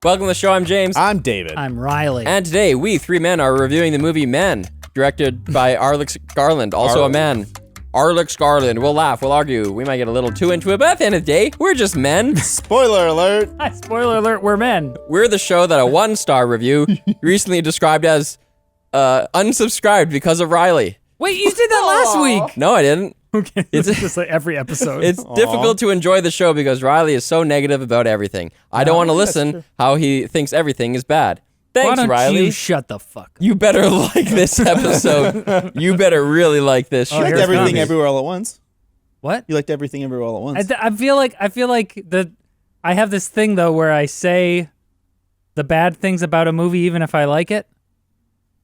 Welcome to the show. I'm James. I'm David. I'm Riley. And today, we three men are reviewing the movie Men, directed by Alex Garland, also a man. Alex Garland. We'll laugh, we'll argue, we might get a little too into it, but at the end of the day, we're just men. Spoiler alert. Spoiler alert, we're men. We're the show that a 1-star review recently described as unsubscribed because of Riley. Wait, you did that last week. No, I didn't. Okay, it's just like every episode. It's difficult to enjoy the show because Riley is so negative about everything. I don't want to listen how he thinks everything is bad. Thanks, Why don't Riley. you shut the fuck up? You better like this episode. You better really like this show. You liked everything everywhere all at once. What? You liked everything everywhere all at once. I feel like I have this thing though where I say the bad things about a movie even if I like it.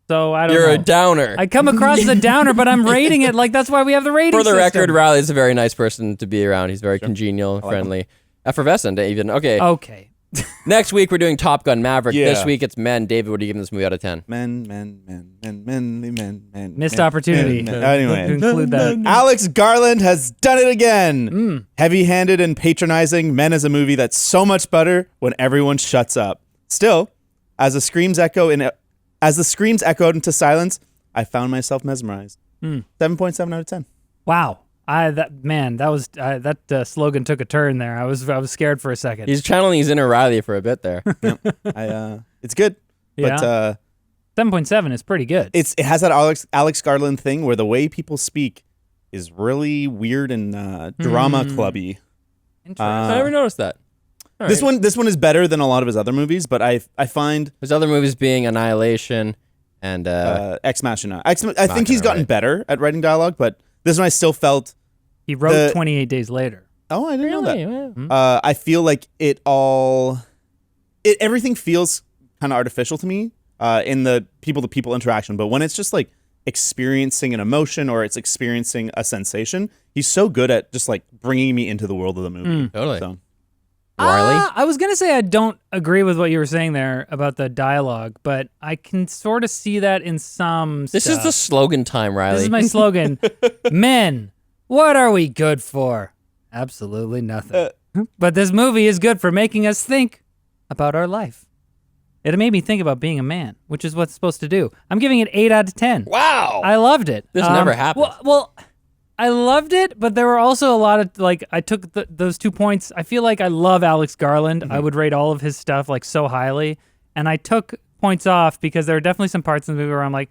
So I don't know. You're a downer. I come across as a downer, but I'm rating it like that's why we have the rating For the system. record, Riley's a very nice person to be around. He's very congenial, friendly, effervescent even. Okay. Next week, we're doing Top Gun Maverick. Yeah. This week, it's Men. David, what are you giving this movie out of 10? Men. Missed opportunity. Anyway. To include that. Alex Garland has done it again. Heavy-handed and patronizing, Men is a movie that's so much better when everyone shuts up. Still, as the screams echoed into silence, I found myself mesmerized. 7.7 out of 10. Wow. That slogan took a turn there. I was scared for a second. He's channeling his inner Riley for a bit there. It's good. Yeah. But 7.7 is pretty good. it has that Alex Garland thing where the way people speak is really weird and drama clubby. Interesting. I never noticed that. All This right. one is better than a lot of his other movies, but I find His other movies being Annihilation and Ex Machina. I think he's gotten better at writing dialogue, but this one I still felt. He wrote 28 Days Later. Oh, I didn't know that. Yeah. I feel like everything feels kind of artificial to me in the people-to-people interaction. But when it's just like experiencing an emotion or it's experiencing a sensation, he's so good at just like bringing me into the world of the movie. Totally. So, Riley? I was going to say I don't agree with what you were saying there about the dialogue, but I can sort of see that in some This stuff. is the slogan time, Riley. This is my slogan. Men, what are we good for? Absolutely nothing. But this movie is good for making us think about our life. It made me think about being a man, which is what's supposed to do. I'm giving it 8 out of 10. Wow. I loved it. This never happened. Well, I loved it, but there were also a lot of, like, I took those 2 points. I feel like I love Alex Garland. I would rate all of his stuff, like, so highly. And I took points off because there are definitely some parts in the movie where I'm like,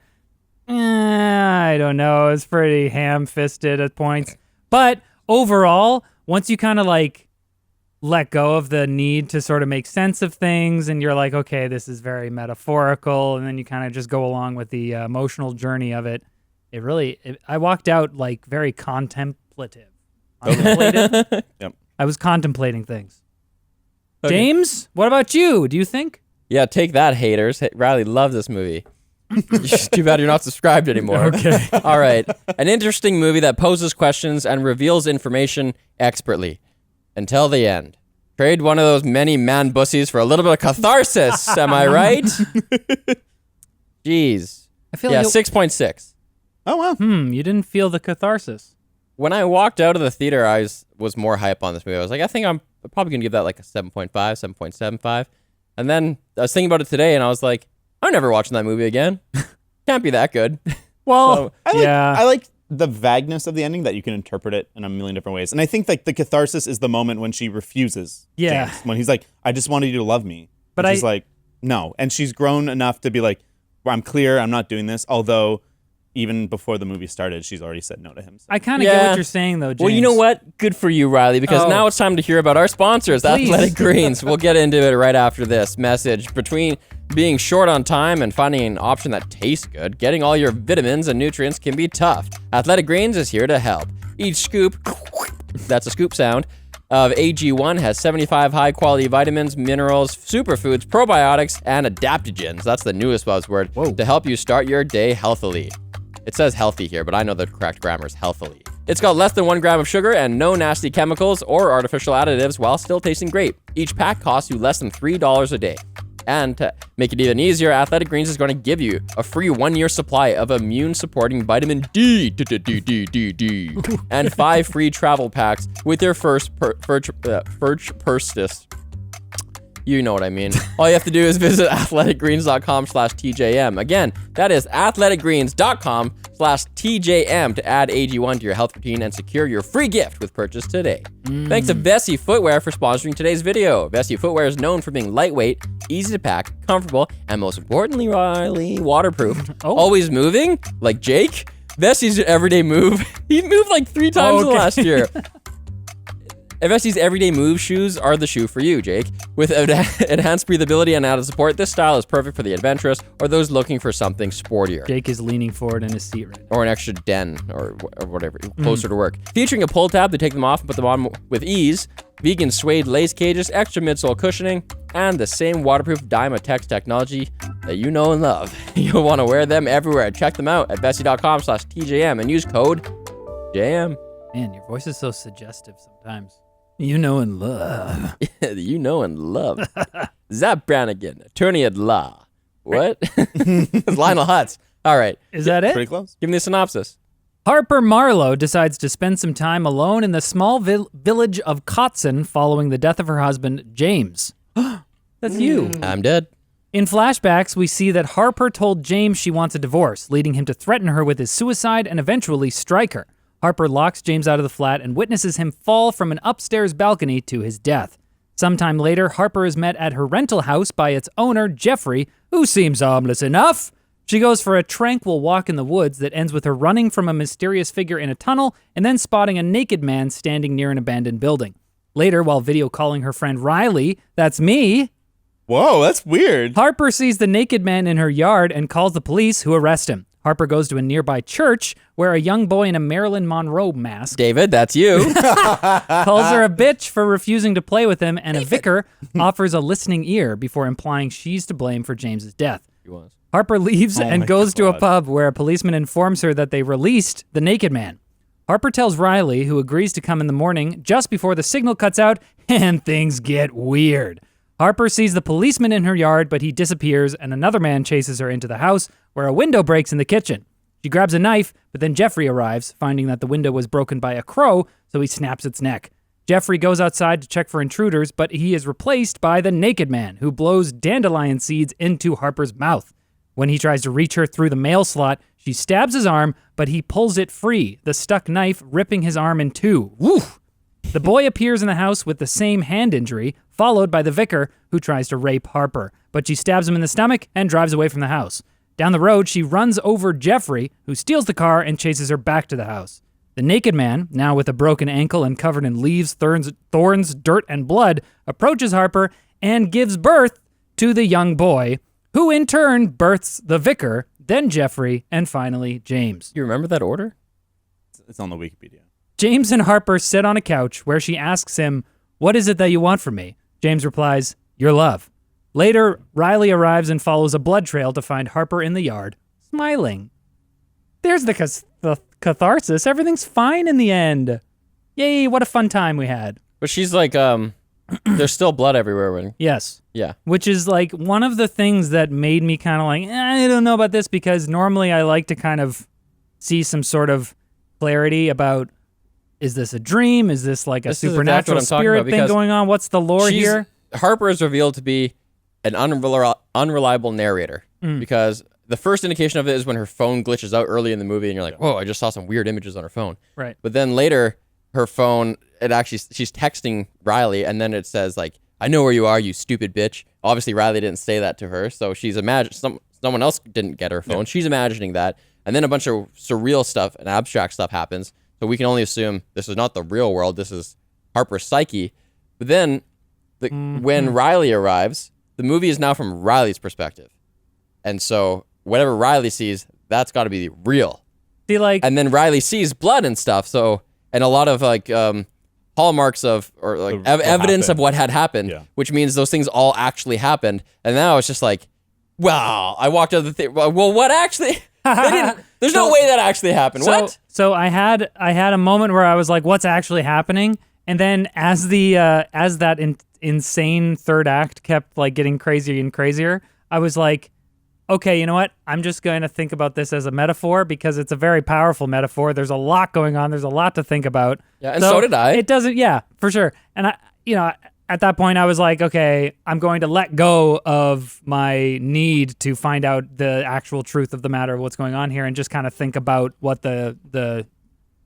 I don't know. It's pretty ham-fisted at points. But overall, once you kind of, like, let go of the need to sort of make sense of things and you're like, okay, this is very metaphorical, and then you kind of just go along with the emotional journey of it. I walked out like very contemplative. Yep. I was contemplating things. Okay. James, what about you? Do you think? Yeah, take that, haters. Riley loves this movie. Too bad you're not subscribed anymore. Okay. All right. An interesting movie that poses questions and reveals information expertly. Until the end. Trade one of those many man bussies for a little bit of catharsis. Am I right? Jeez. I feel Yeah, like 6.6. Oh wow. you didn't feel the catharsis. When I walked out of the theater, I was more hype on this movie. I was like, I think I'm probably going to give that like a 7.5, 7.75. And then I was thinking about it today, and I was like, I'm never watching that movie again. Can't be that good. Well, I like the vagueness of the ending that you can interpret it in a million different ways. And I think like the catharsis is the moment when she refuses Yeah. James. When he's like, I just wanted you to love me. But and she's like, no. And she's grown enough to be like, well, I'm clear, I'm not doing this. Although even before the movie started, she's already said no to him. So. I kind of get what you're saying, though, James. Well, you know what? Good for you, Riley, because now it's time to hear about our sponsors, Please. Athletic Greens. We'll get into it right after this message. Between being short on time and finding an option that tastes good, getting all your vitamins and nutrients can be tough. Athletic Greens is here to help. Each scoop, that's a scoop sound, of AG1 has 75 high-quality vitamins, minerals, superfoods, probiotics, and adaptogens. That's the newest buzzword to help you start your day healthily. It says healthy here, but I know the correct grammar is healthily. It's got less than 1 gram of sugar and no nasty chemicals or artificial additives while still tasting great. Each pack costs you less than $3 a day. And to make it even easier, Athletic Greens is going to give you a free 1-year supply of immune-supporting vitamin D, and 5 free travel packs with your first purchase. You know what I mean. All you have to do is visit athleticgreens.com/TJM. Again, that is athleticgreens.com/TJM to add AG1 to your health routine and secure your free gift with purchase today. Thanks to Jessie Footwear for sponsoring today's video. Jessie Footwear is known for being lightweight, easy to pack, comfortable, and most importantly, Riley, waterproof. Always moving, like Jake. Vessie's everyday move. He moved like 3 times in the last year. Vessie's everyday move shoes are the shoe for you, Jake. With enhanced breathability and added support, this style is perfect for the adventurous or those looking for something sportier. Jake is leaning forward in his seat right now. Or an extra den or whatever, closer to work. Featuring a pull tab to take them off and put them on with ease, vegan suede lace cages, extra midsole cushioning, and the same waterproof Dymatex technology that you know and love. You'll want to wear them everywhere. Check them out at Vessi.com/TJM and use code JM. Man, your voice is so suggestive sometimes. You know and love. You know and love. Zap Brannigan, attorney at law. What? It's Lionel Hutz. All right. Is that it? Pretty close. Give me the synopsis. Harper Marlowe decides to spend some time alone in the small village of Kotson following the death of her husband, James. That's you. I'm dead. In flashbacks, we see that Harper told James she wants a divorce, leading him to threaten her with his suicide and eventually strike her. Harper locks James out of the flat and witnesses him fall from an upstairs balcony to his death. Sometime later, Harper is met at her rental house by its owner, Jeffrey, who seems harmless enough. She goes for a tranquil walk in the woods that ends with her running from a mysterious figure in a tunnel and then spotting a naked man standing near an abandoned building. Later, while video calling her friend Riley, that's me, Whoa, that's weird. Harper sees the naked man in her yard and calls the police, who arrest him. Harper goes to a nearby church where a young boy in a Marilyn Monroe mask David, that's you. calls her a bitch for refusing to play with him, and a vicar offers a listening ear before implying she's to blame for James's death. He was. Harper leaves Oh and my goes to a God. pub where a policeman informs her that they released the naked man. Harper tells Riley, who agrees to come in the morning just before the signal cuts out, and things get weird. Harper sees the policeman in her yard, but he disappears, and another man chases her into the house, where a window breaks in the kitchen. She grabs a knife, but then Jeffrey arrives, finding that the window was broken by a crow, so he snaps its neck. Jeffrey goes outside to check for intruders, but he is replaced by the naked man, who blows dandelion seeds into Harper's mouth. When he tries to reach her through the mail slot, she stabs his arm, but he pulls it free, the stuck knife ripping his arm in two. Woof! The boy appears in the house with the same hand injury, followed by the vicar, who tries to rape Harper, but she stabs him in the stomach and drives away from the house. Down the road, she runs over Jeffrey, who steals the car and chases her back to the house. The naked man, now with a broken ankle and covered in leaves, thorns, dirt, and blood, approaches Harper and gives birth to the young boy, who in turn births the vicar, then Jeffrey, and finally James. You remember that order? It's on the Wikipedia. James and Harper sit on a couch where she asks him, "What is it that you want from me?" James replies, "Your love." Later, Riley arrives and follows a blood trail to find Harper in the yard, smiling. There's the catharsis. Everything's fine in the end. Yay, what a fun time we had. But she's like, there's still blood everywhere. When Yes. yeah. Which is like one of the things that made me kind of like, I don't know about this, because normally I like to kind of see some sort of clarity about, is this a dream? Is this like a This is exactly supernatural what I'm talking spirit about, thing because going on? What's the lore here? Harper is revealed to be an unreliable narrator because the first indication of it is when her phone glitches out early in the movie, and you're like, "Whoa, I just saw some weird images on her phone." Right. But then later, her phone, she's texting Riley, and then it says like, "I know where you are, you stupid bitch." Obviously, Riley didn't say that to her, so she's someone else didn't get her phone. Yeah. She's imagining that, and then a bunch of surreal stuff and abstract stuff happens. So we can only assume this is not the real world. This is Harper's psyche. But then, when Riley arrives, the movie is now from Riley's perspective, and so whatever Riley sees, that's got to be real. See, like, And then Riley sees blood and stuff. So, and a lot of like hallmarks of or like evidence of what had happened, which means those things all actually happened. And now it's just like, wow! I walked out of the theater. Well, what actually? There's no way that actually happened. What? So I had a moment where I was like, "What's actually happening?" And then as that insane third act kept like getting crazier and crazier, I was like, "Okay, you know what? I'm just going to think about this as a metaphor because it's a very powerful metaphor. There's a lot going on. There's a lot to think about." Yeah, and so did I. It doesn't. Yeah, for sure. And at that point, I was like, okay, I'm going to let go of my need to find out the actual truth of the matter of what's going on here and just kind of think about what the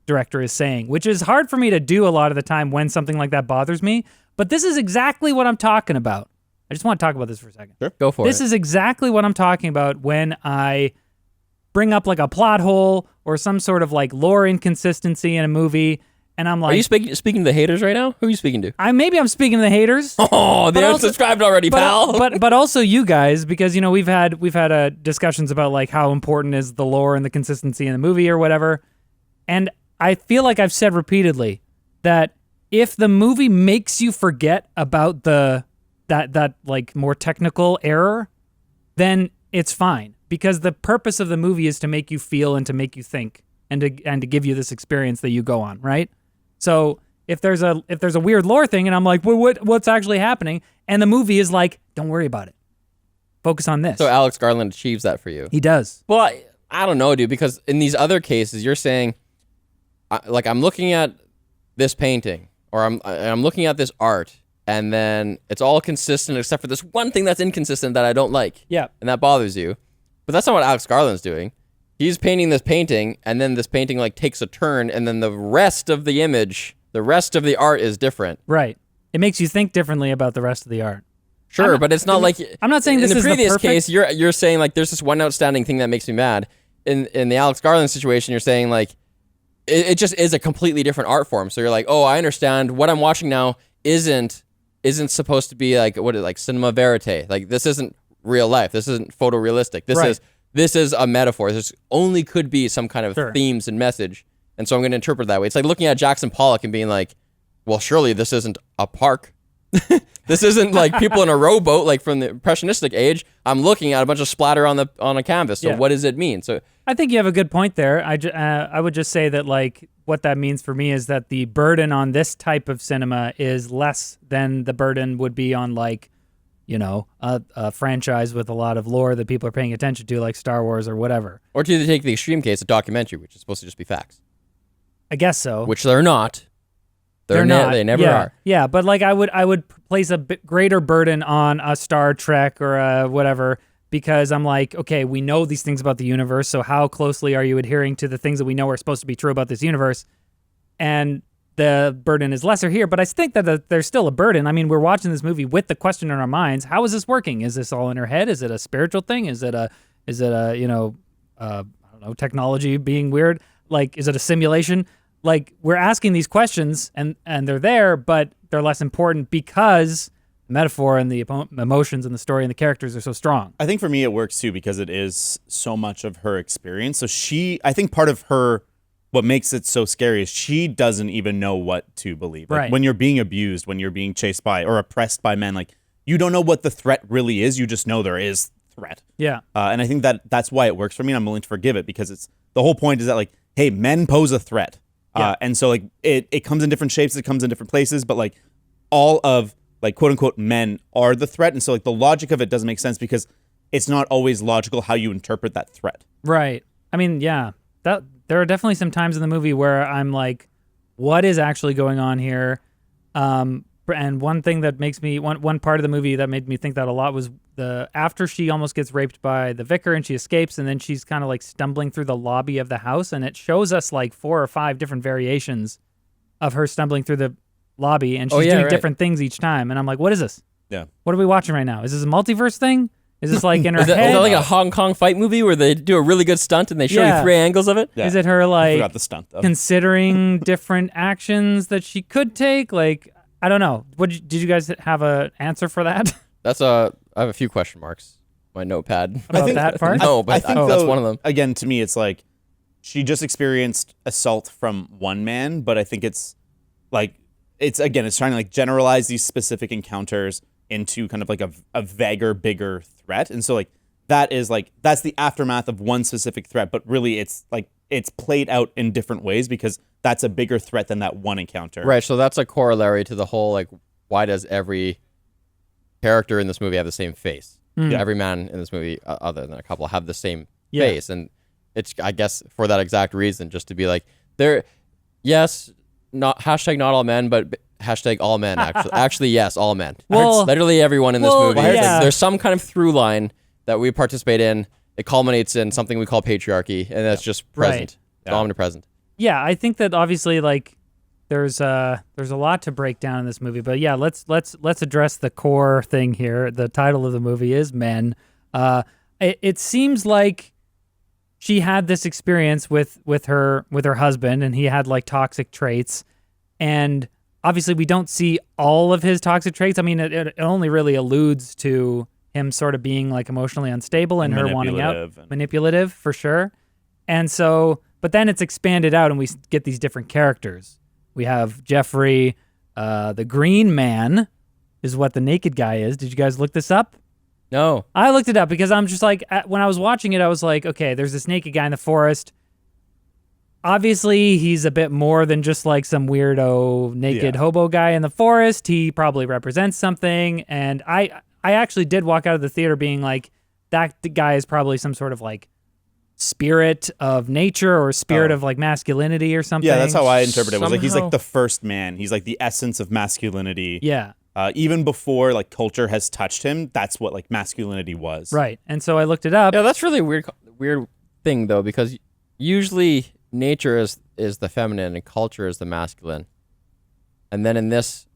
director is saying, which is hard for me to do a lot of the time when something like that bothers me. But this is exactly what I'm talking about. I just want to talk about this for a second. Sure. Go for it. This is exactly what I'm talking about when I bring up like a plot hole or some sort of like lore inconsistency in a movie. And I'm like, are you speaking to the haters right now? Who are you speaking to? Maybe I'm speaking to the haters. Oh, they aren't subscribed already, pal. But also you guys, because you know we've had discussions about like how important is the lore and the consistency in the movie or whatever. And I feel like I've said repeatedly that if the movie makes you forget about that like more technical error, then it's fine, because the purpose of the movie is to make you feel and to make you think and to give you this experience that you go on, right? So if there's a weird lore thing and I'm like, well, what's actually happening? And the movie is like, don't worry about it. Focus on this. So Alex Garland achieves that for you. He does. Well, I don't know, dude, because in these other cases, you're saying, like, I'm looking at this painting or I'm looking at this art, and then it's all consistent except for this one thing that's inconsistent that I don't like. Yeah. And that bothers you. But that's not what Alex Garland's doing. He's painting this painting, and then this painting like takes a turn, and then the rest of the image, the rest of the art is different. Right. It makes you think differently about the rest of the art. Sure, but it's not like I'm not saying this in is the the previous perfect case. You're saying like there's this one outstanding thing that makes me mad. In the Alex Garland situation, you're saying like it just is a completely different art form. So you're like, oh, I understand. What I'm watching now isn't supposed to be like cinema verite. Like this isn't real life. This isn't photorealistic. This is a metaphor. This only could be some kind of themes and message. And so I'm going to interpret it that way. It's like looking at Jackson Pollock and being like, well, surely this isn't a park. This isn't like people in a rowboat, like from the impressionistic age. I'm looking at a bunch of splatter on a canvas. So what does it mean? So I think you have a good point there. I would just say that like what that means for me is that the burden on this type of cinema is less than the burden would be on like, you know, a franchise with a lot of lore that people are paying attention to, like Star Wars or whatever. Or to take the extreme case, a documentary, which is supposed to just be facts. I guess so. Which they're not. They're not. They never are. Yeah, but like I would place a bit greater burden on a Star Trek or a whatever, because I'm like, okay, we know these things about the universe, so how closely are you adhering to the things that we know are supposed to be true about this universe? And the burden is lesser here, but I think that there's still a burden. I mean, we're watching this movie with the question in our minds: how is this working? Is this all in her head? Is it a spiritual thing? Is it a I don't know, technology being weird? Like, is it a simulation? Like, we're asking these questions and they're there, but they're less important because the metaphor and the emotions and the story and the characters are so strong. I think for me it works too because it is so much of her experience. So I think part of her, what makes it so scary is she doesn't even know what to believe. Like, right. When you're being abused, when you're being chased by or oppressed by men, like, you don't know what the threat really is. You just know there is threat. Yeah. And I think that's why it works for me, and I'm willing to forgive it, because it's the whole point is that, like, hey, men pose a threat. Yeah. And so, like, it comes in different shapes, it comes in different places, but, like, all of, like, quote unquote men are the threat. And so, like, the logic of it doesn't make sense because it's not always logical how you interpret that threat. Right. I mean, yeah, there are definitely some times in the movie where I'm like, what is actually going on here? And one thing that makes me, one part of the movie that made me think that a lot was after she almost gets raped by the vicar and she escapes, and then she's kind of like stumbling through the lobby of the house, and it shows us like 4 or 5 different variations of her stumbling through the lobby, and she's doing different things each time. And I'm like, what is this? Yeah. What are we watching right now? Is this a multiverse thing? Is this like in her head? Is that like a Hong Kong fight movie where they do a really good stunt and they show you 3 angles of it? Yeah. Is it her I like forgot the stunt, though. considering different actions that she could take? Like, I don't know. Did you guys have an answer for that? I have a few question marks. My notepad. About that part? No, but I think that's though, one of them. Again, to me, it's like she just experienced assault from one man, but I think it's like it's trying to like generalize these specific encounters into kind of like a vaguer, bigger threat, and so like that's the aftermath of one specific threat, but really it's like it's played out in different ways because that's a bigger threat than that one encounter. Right. So that's a corollary to the whole like, why does every character in this movie have the same face? Every man in this movie, other than a couple, have the same face, and it's, I guess, for that exact reason, just to be like, not hashtag not all men, but Hashtag all men, actually, yes, all men. Well- Literally everyone in this well, movie. yeah. There's some kind of through line that we participate in. It culminates in something we call patriarchy, and that's just present. It's omnipresent. Yeah, I think that obviously, like, there's a lot to break down in this movie, but yeah, let's address the core thing here. The title of the movie is Men. It seems like she had this experience with her husband, and he had like toxic traits, and obviously we don't see all of his toxic traits. I mean, it only really alludes to him sort of being like emotionally unstable and her wanting out, manipulative for sure. And so, but then it's expanded out and we get these different characters. We have Jeffrey, the Green Man is what the naked guy is. Did you guys look this up? No. I looked it up because I'm just like, when I was watching it, I was like, okay, there's this naked guy in the forest. Obviously, he's a bit more than just like some weirdo naked hobo guy in the forest. He probably represents something. And I actually did walk out of the theater being like, that guy is probably some sort of like spirit of nature or spirit of like masculinity or something. Yeah, that's how I interpret it. It was like he's like the first man. He's like the essence of masculinity. Yeah. Even before like culture has touched him, that's what like masculinity was. Right. And so I looked it up. Yeah, that's really a weird thing though, because usually nature is the feminine and culture is the masculine. And then in this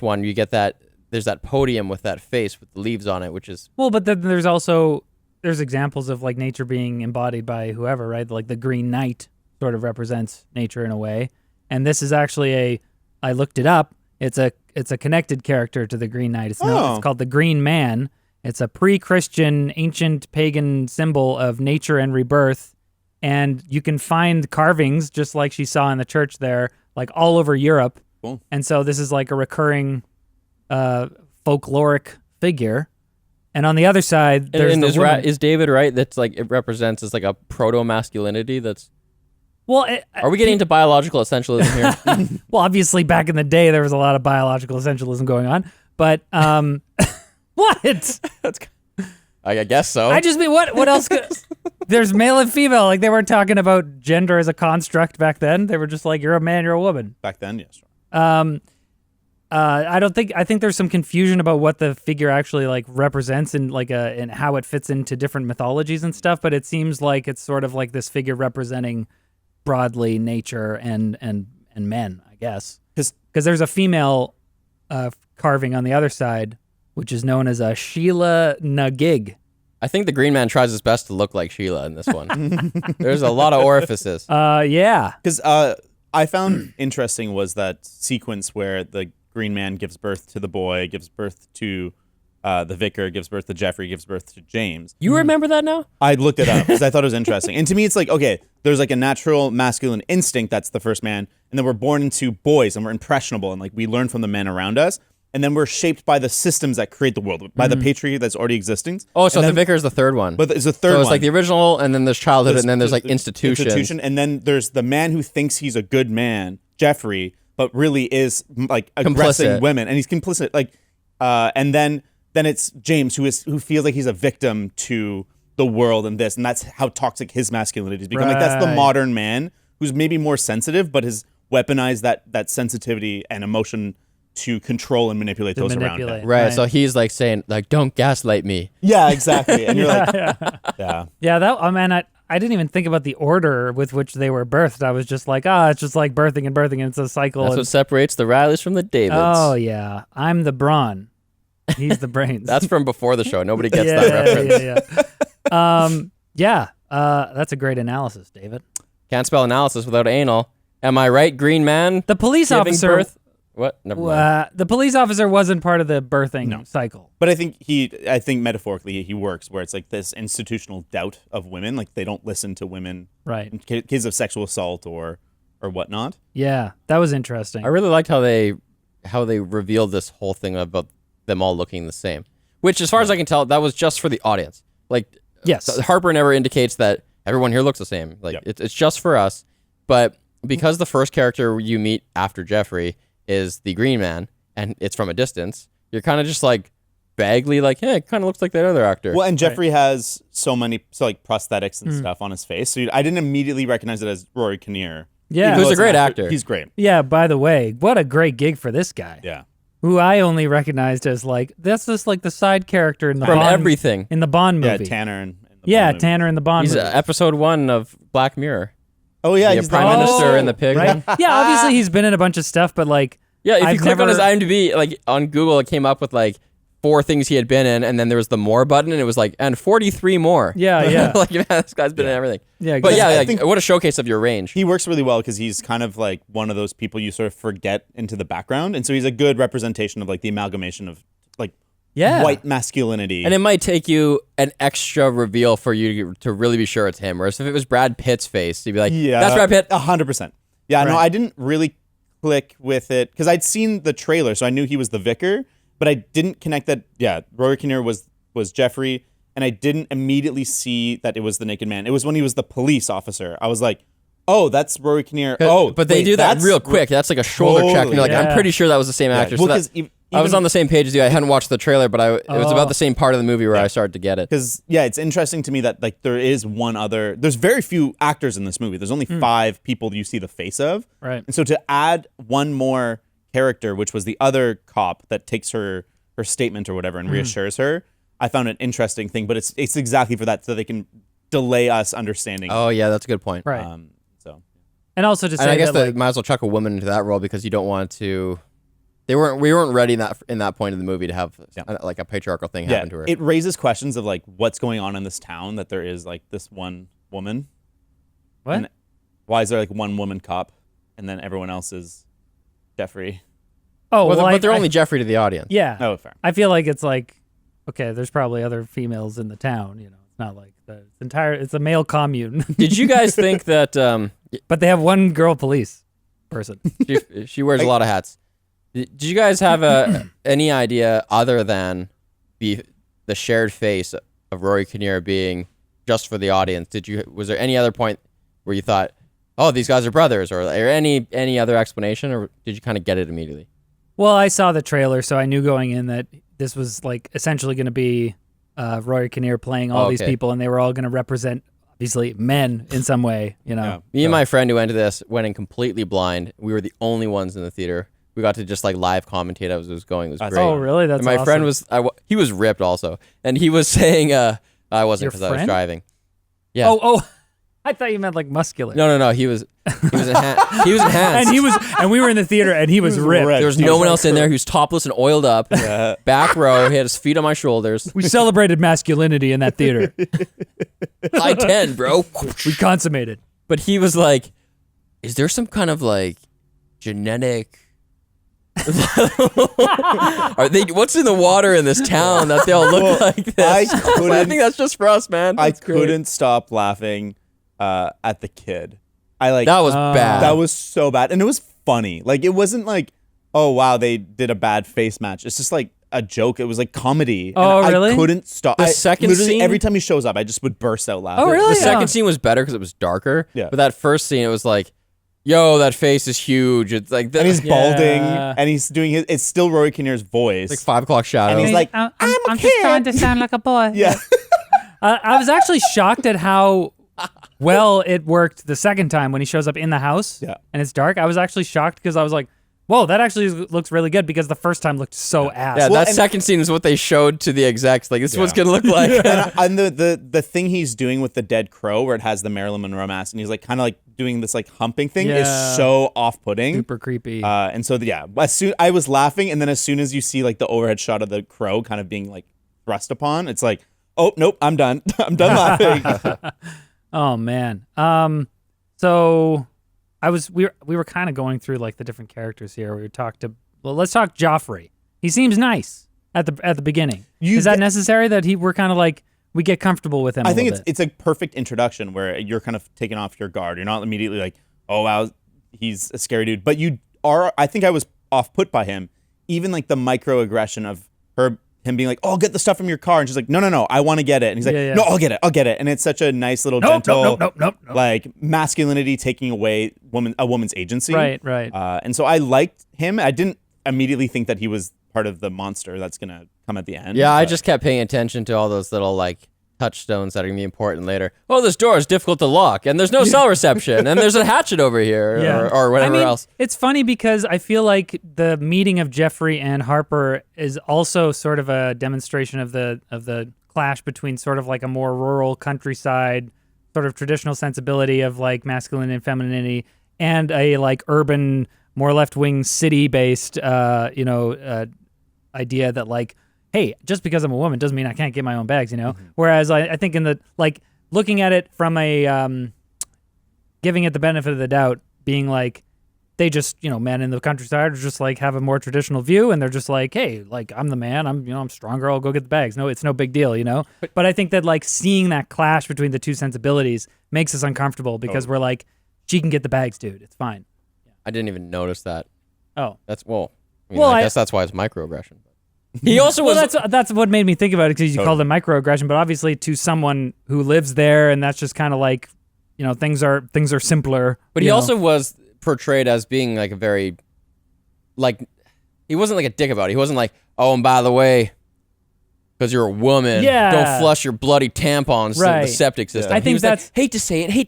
one, you get there's that podium with that face with the leaves on it, which is well, but then there's examples of like nature being embodied by whoever, right? Like the Green Knight sort of represents nature in a way. And this is actually I looked it up. It's a connected character to the Green Knight. It's called the Green Man. It's a pre-Christian, ancient pagan symbol of nature and rebirth. And you can find carvings just like she saw in the church there, like all over Europe. Cool. And so this is like a recurring folkloric figure. And on the other side, there's the woman. Is David right? That's like it represents as like a proto masculinity. That's well. Are we getting into biological essentialism here? Well, obviously, back in the day, there was a lot of biological essentialism going on. But what? I guess so. I just mean what else? There's male and female. Like they weren't talking about gender as a construct back then. They were just like you're a man, you're a woman. Back then, yes. I think there's some confusion about what the figure actually like represents and like and how it fits into different mythologies and stuff, but it seems like it's sort of like this figure representing broadly nature and men, I guess. Because there's a female carving on the other side, which is known as a Sheila Nagig. I think the Green Man tries his best to look like Sheila in this one. There's a lot of orifices. Yeah. Because I found interesting was that sequence where the Green Man gives birth to the boy, gives birth to the vicar, gives birth to Jeffrey, gives birth to James. You remember that now? I looked it up because I thought it was interesting. And to me, it's like, okay, there's like a natural masculine instinct that's the first man. And then we're born into boys and we're impressionable and like we learn from the men around us. And then we're shaped by the systems that create the world, by the patriarchy that's already existing. Oh, so the vicar is the third one. But it's the third one. So it's like the original, and then there's childhood, and then there's like institution. And then there's the man who thinks he's a good man, Jeffrey, but really is like aggressing women, and he's complicit. Like, and then it's James who feels like he's a victim to the world and this, and that's how toxic his masculinity has become. Like that's the modern man who's maybe more sensitive, but has weaponized that sensitivity and emotion to control and manipulate those around him. Right. So he's like saying, like, don't gaslight me. Yeah, exactly. And you're like, yeah. Yeah, I didn't even think about the order with which they were birthed. I was just like, it's just like birthing and it's a cycle. That's what separates the Rileys from the Davids. Oh, yeah. I'm the brawn. He's the brains. That's from before the show. Nobody gets that reference. That's a great analysis, David. Can't spell analysis without anal. Am I right, Green Man? The police officer... Birth? What? Never mind. The police officer wasn't part of the birthing cycle. But I think metaphorically he works where it's like this institutional doubt of women, like they don't listen to women, right? In case of sexual assault or whatnot. Yeah, that was interesting. I really liked how they revealed this whole thing about them all looking the same. Which, as far as I can tell, that was just for the audience. Like, yes, Harper never indicates that everyone here looks the same. Like, it's just for us. But because the first character you meet after Jeffrey is the Green Man, and it's from a distance, you're kind of just like vaguely like, hey, it kind of looks like that other actor. Well, and Jeffrey has so like prosthetics and stuff on his face, so I didn't immediately recognize it as Rory Kinnear. Yeah. He was a great actor. He's great. Yeah, by the way, what a great gig for this guy. Yeah. Who I only recognized as like, that's just like the side character in the From Bond, everything. in the Bond movie. Yeah, Tanner. In the Yeah, Bond movie. Tanner in the Bond He's movie. episode 1 of Black Mirror. Oh, yeah. The He's Prime Minister and the pig. Right? Yeah, obviously he's been in a bunch of stuff, but like, Yeah, if you I've click on his never- IMDb, like on Google, it came up with like 4 things he had been in, and then there was the more button, and it was like, and 43 more. Yeah, yeah. Like, man, this guy's been in everything. Yeah, But yeah, I like, think- what a showcase of your range. He works really well because he's kind of like one of those people you sort of forget into the background. And so he's a good representation of like the amalgamation of like Yeah. white masculinity. And it might take you an extra reveal for you to really be sure it's him. Whereas if it was Brad Pitt's face, you'd be like, yeah, that's Brad Pitt. 100%. Yeah, no, Right. I didn't really click with it because I'd seen the trailer, so I knew he was the vicar, but I didn't connect that. Yeah, Rory Kinnear was Jeffrey, and I didn't immediately see that it was the naked man. It was when he was the police officer. I was like, oh, that's Rory Kinnear. Oh, but they wait, do that that's real quick. That's like a shoulder check. And you're like, Totally. I'm pretty sure that was the same actor. Well, So 'cause that, I was on the same page as you. I hadn't watched the trailer, but it was about the same part of the movie where I started to get it. Because it's interesting to me that like there is one other. There's very few actors in this movie. There's only 5 people you see the face of. Right. And so to add one more character, which was the other cop that takes her statement or whatever and reassures her, I found an interesting thing. But it's exactly for that, so they can delay us understanding. Oh, yeah, that's a good point. Right. So And also to say And I guess that, they like, might as well chuck a woman into that role because you don't want to. We weren't ready in that point of the movie to have like a patriarchal thing happen to her. it raises questions of like what's going on in this town that there is like this one woman. what? And why is there like one woman cop and then everyone else is Jeffrey? Oh, Well, well, but they're only Jeffrey to the audience. Yeah. Oh, fair. I feel like it's like, okay, there's probably other females in the town, you know. It's not like it's a male commune. Did you guys think that But they have one girl police person. she wears a lot of hats? Did you guys have any idea other than the shared face of Rory Kinnear being just for the audience? Was there any other point where you thought, oh, these guys are brothers, or any other explanation, or did you kind of get it immediately? Well, I saw the trailer, so I knew going in that this was like essentially going to be Rory Kinnear playing all these people, and they were all going to represent obviously men in some way, you know. Yeah. Me and my friend who went to this went in completely blind. We were the only ones in the theater. We got to just like live commentate as it was going. It was great. Oh, really? That's And my awesome. friend was he was ripped also, and he was saying I wasn't Your because I was friend? driving. Yeah. Oh, I thought you meant like muscular. No. He was enhanced. He was enhanced. And we were in the theater, and he was ripped. ripped. There was no one else in there. He was topless and oiled up. Back row. He had his feet on my shoulders. We celebrated masculinity in that theater. High 10, bro. We consummated. But he was like, is there some kind of like genetic... Are they? What's in the water in this town that they all look like this? I I think that's just for us, man. I That's great. couldn't stop laughing at the kid. That was bad. That was so bad, and it was funny. Like it wasn't like, oh wow, they did a bad face match. It's just like a joke. It was like comedy. Oh, and really? I couldn't stop. The second literally scene- every time he shows up, I just would burst out laughing. Oh, really? The second Yeah. scene was better because it was darker. Yeah. But that first scene, it was like, yo, that face is huge. It's like And he's balding, Yeah. and he's doing his. It's still Rory Kinnear's voice. like 5 o'clock shadow. And he's like, I'm a just trying kid. to sound like a boy. yeah. I was actually shocked at how well it worked the second time when he shows up in the house Yeah. and it's dark. I was actually shocked because I was like, whoa, that actually looks really good because the first time looked so ass. yeah, Well, that and- second scene is what they showed to the execs. Like, this is what's going to look like. and the thing he's doing with the dead crow, where it has the Marilyn Monroe mask, and he's like kind of like doing this like humping thing, Yeah. is so off-putting. Super creepy. And so as soon I was laughing, and then as soon as you see like the overhead shot of the crow kind of being like thrust upon, it's like, oh nope, I'm done. I'm done laughing. Oh man. So we were kind of going through like the different characters here. Let's talk Joffrey. He seems nice at the beginning. Is that necessary that we're kind of like we get comfortable with him? I think bit? it's a perfect introduction where you're kind of taken off your guard. You're not immediately like, oh wow, he's a scary dude, but you are. I think I was off put by him. Even like the microaggression of him being like, oh, get the stuff from your car, and she's like, no, I want to get it, and he's like, Yeah. no, I'll get it, and it's such a nice little Nope, gentle, nope. like masculinity taking away a woman's agency, Right. and so I liked him. I didn't immediately think that he was part of the monster that's gonna come at the end. Yeah, I but- just kept paying attention to all those little like touchstones that are going to be important later. Oh, this door is difficult to lock, and there's no cell reception, and there's a hatchet over here, or whatever else. It's funny because I feel like the meeting of Jeffrey and Harper is also sort of a demonstration of the clash between sort of like a more rural countryside, sort of traditional sensibility of like masculinity and femininity, and a like urban, more left-wing city-based, idea that like, hey, just because I'm a woman doesn't mean I can't get my own bags, Mm-hmm. Whereas I think in the, like, looking at it from a, giving it the benefit of the doubt, being like, they just, men in the countryside are just like have a more traditional view, and they're just like, hey, like, I'm the man, I'm stronger, I'll go get the bags. No, it's no big deal, But I think that like seeing that clash between the two sensibilities makes us uncomfortable because we're like, she can get the bags, dude. It's fine. I didn't even notice that. Oh. I guess that's why it's microaggression. He also was. That's what made me think about it because you called it microaggression, but obviously to someone who lives there, and that's just kind of like, things are simpler. But he also was portrayed as being like a very, like, he wasn't like a dick about it. He wasn't like, oh, and by the way, because you're a woman, don't flush your bloody tampons in the septic system. I think that's like, hate to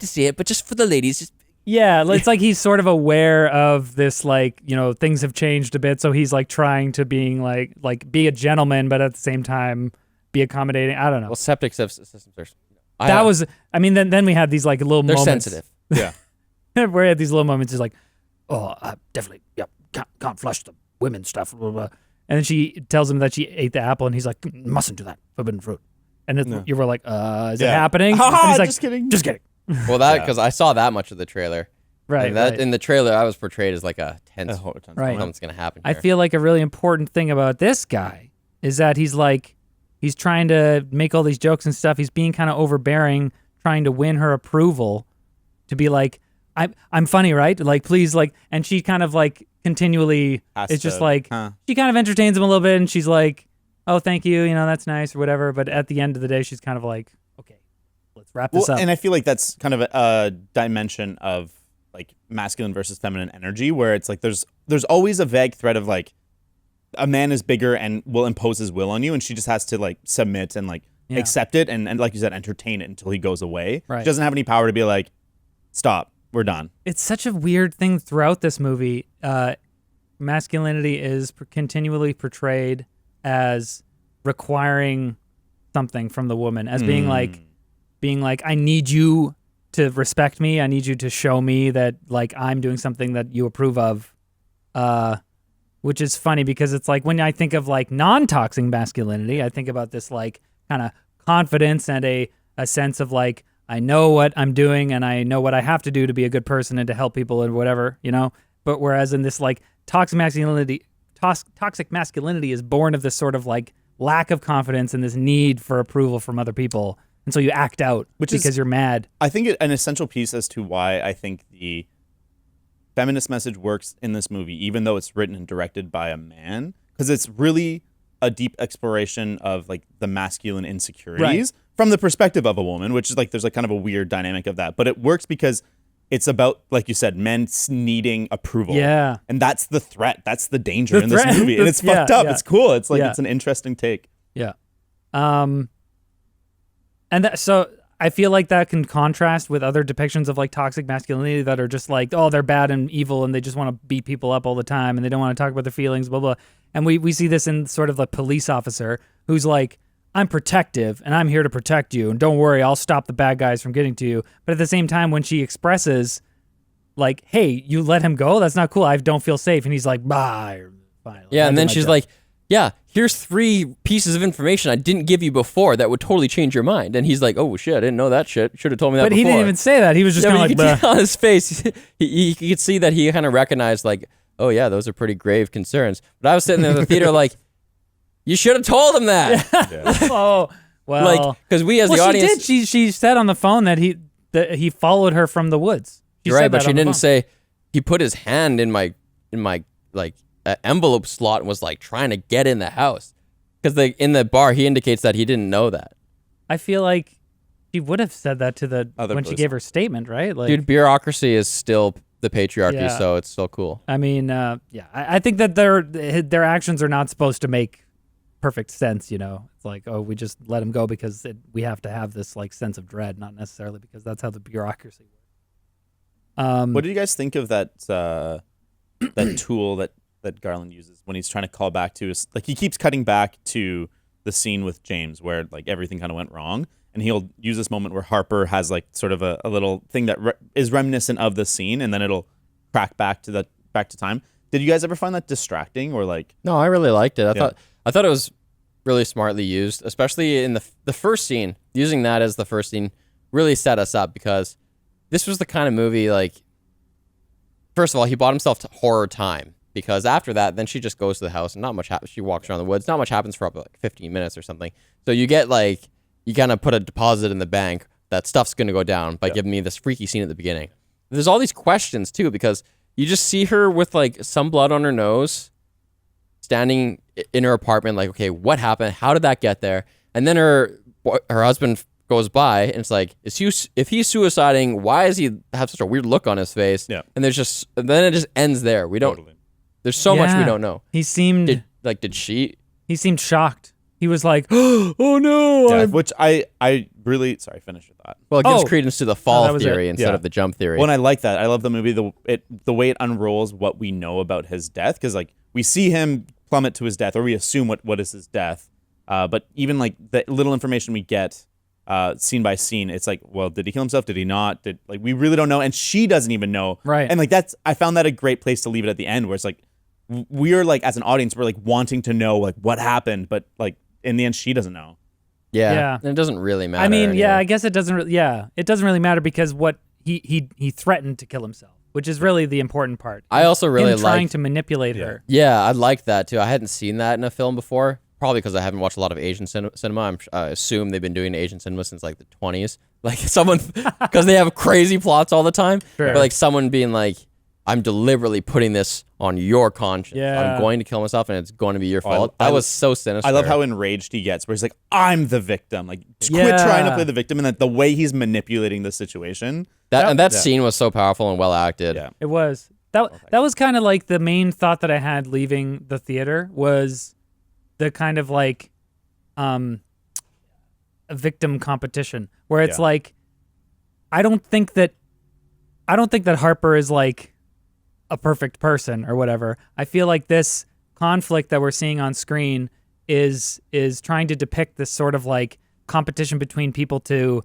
say it, but just for the ladies, just. Yeah, it's like he's sort of aware of this, like, things have changed a bit, so he's like trying to being like be a gentleman, but at the same time be accommodating. I don't know. Well, septic systems are. Then we had these like little they're moments. Sensitive. Yeah. Where we had these little moments. He's like, oh, I definitely, can't flush the women's stuff. Blah, blah. And then she tells him that she ate the apple, and he's like, mustn't do that, forbidden fruit. And you were like, is it happening? And he's like, just kidding. Just kidding. Well, because I saw that much of the trailer. Right, and in the trailer, I was portrayed as like a tense. Right. Something's going to happen I here. feel like a really important thing about this guy is that he's trying to make all these jokes and stuff. He's being kind of overbearing, trying to win her approval, to be like, I'm funny, right? Like, please, like, and she kind of like continually, she kind of entertains him a little bit, and she's like, oh, thank you, that's nice or whatever. But at the end of the day, she's kind of like, okay, let's wrap this up. And I feel like that's kind of a dimension of like masculine versus feminine energy, where it's like there's always a vague thread of like a man is bigger and will impose his will on you, and she just has to like submit and like accept it and like you said, entertain it until he goes away. Right. She doesn't have any power to be like, stop, we're done. It's such a weird thing throughout this movie. Masculinity is continually portrayed as requiring something from the woman, as being like, I need you to respect me. I need you to show me that like I'm doing something that you approve of. Which is funny because it's like when I think of like non-toxic masculinity, I think about this like kind of confidence and a sense of like, I know what I'm doing and I know what I have to do to be a good person and to help people and whatever, But whereas in this like toxic masculinity is born of this sort of like lack of confidence and this need for approval from other people. And so you act out because you're mad. I think an essential piece as to why I think the feminist message works in this movie, even though it's written and directed by a man, because it's really a deep exploration of like the masculine insecurities from the perspective of a woman, which is like there's like kind of a weird dynamic of that. But it works because it's about, like you said, men needing approval. Yeah. And that's the threat. That's the danger in this movie. And it's fucked up. Yeah. It's cool. It's like it's an interesting take. Yeah. So I feel like that can contrast with other depictions of like toxic masculinity that are just like, oh, they're bad and evil and they just want to beat people up all the time and they don't want to talk about their feelings, blah, blah. And we see this in sort of the police officer who's like, I'm protective and I'm here to protect you. And don't worry, I'll stop the bad guys from getting to you. But at the same time, when she expresses like, hey, you let him go? That's not cool. I don't feel safe. And he's like, bah. Fine. Yeah, and then she's like, yeah, here's 3 pieces of information I didn't give you before that would totally change your mind. And he's like, oh, shit, I didn't know that shit. Should have told me that before. But he didn't even say that. He was just kind of like, on his face, he could see that he kind of recognized like, oh, yeah, those are pretty grave concerns. But I was sitting there in the theater like, you should have told him that. Oh, well. Like, because we as the audience. She did. She said on the phone that he followed her from the woods. You're right, but she didn't say, he put his hand in my like, envelope slot and was like trying to get in the house, because in the bar he indicates that he didn't know that. I feel like she would have said that to the when she gave her statement, right? Like, dude, bureaucracy is still the patriarchy, so it's still cool. I mean, I think that their actions are not supposed to make perfect sense, you know. It's like, oh, we just let him go because we have to have this like sense of dread, not necessarily because that's how the bureaucracy works. What do you guys think of that that tool that Garland uses when he's trying to call back to his, like he keeps cutting back to the scene with James where like everything kind of went wrong, and he'll use this moment where Harper has like sort of a little thing that is reminiscent of the scene, and then it'll crack back to time. Did you guys ever find that distracting or like? No, I really liked it. I thought it was really smartly used, especially in the first scene. Using that as the first scene really set us up because this was the kind of movie like. First of all, he bought himself horror time because after that, then she just goes to the house and not much happens. She walks around the woods. Not much happens for up to like 15 minutes or something. So you get like, you kind of put a deposit in the bank that stuff's going to go down by giving me this freaky scene at the beginning. There's all these questions too because you just see her with like some blood on her nose standing in her apartment like, okay, what happened? How did that get there? And then her husband goes by and it's like, if he's suiciding, why does he have such a weird look on his face? Yeah. And then it just ends there. We don't. Totally. There's so much we don't know. He seemed did she? He seemed shocked. He was like, oh no. Yeah, which I really finish your thought. Well, it gives credence to the fall theory instead of the jump theory. Well, and I like that. I love the movie the way it unrolls what we know about his death because like we see him plummet to his death or we assume what is his death, but even like the little information we get. Scene by scene, it's like, well, did he kill himself? Did he not? We really don't know, and she doesn't even know. Right. And like I found that a great place to leave it at the end, where it's like we're like as an audience, we're like wanting to know like what happened, but like in the end, she doesn't know. Yeah. And it doesn't really matter. I mean, anyway. I guess it doesn't. It doesn't really matter because what he threatened to kill himself, which is really the important part. I also really him trying to manipulate her. Yeah, I liked that too. I hadn't seen that in a film before. Probably because I haven't watched a lot of Asian cinema. I assume they've been doing Asian cinema since like the 20s. Like someone, because they have crazy plots all the time. Sure. But like someone being like, I'm deliberately putting this on your conscience. Yeah. I'm going to kill myself and it's going to be your fault. That was so sinister. I love how enraged he gets where he's like, I'm the victim. Like, quit trying to play the victim. And that the way he's manipulating the situation. That scene was so powerful and well acted. Yeah. It was. That was kind of like the main thought that I had leaving the theater was the kind of like a victim competition where it's like I don't think that Harper is like a perfect person or whatever. I feel like this conflict that we're seeing on screen is trying to depict this sort of like competition between people to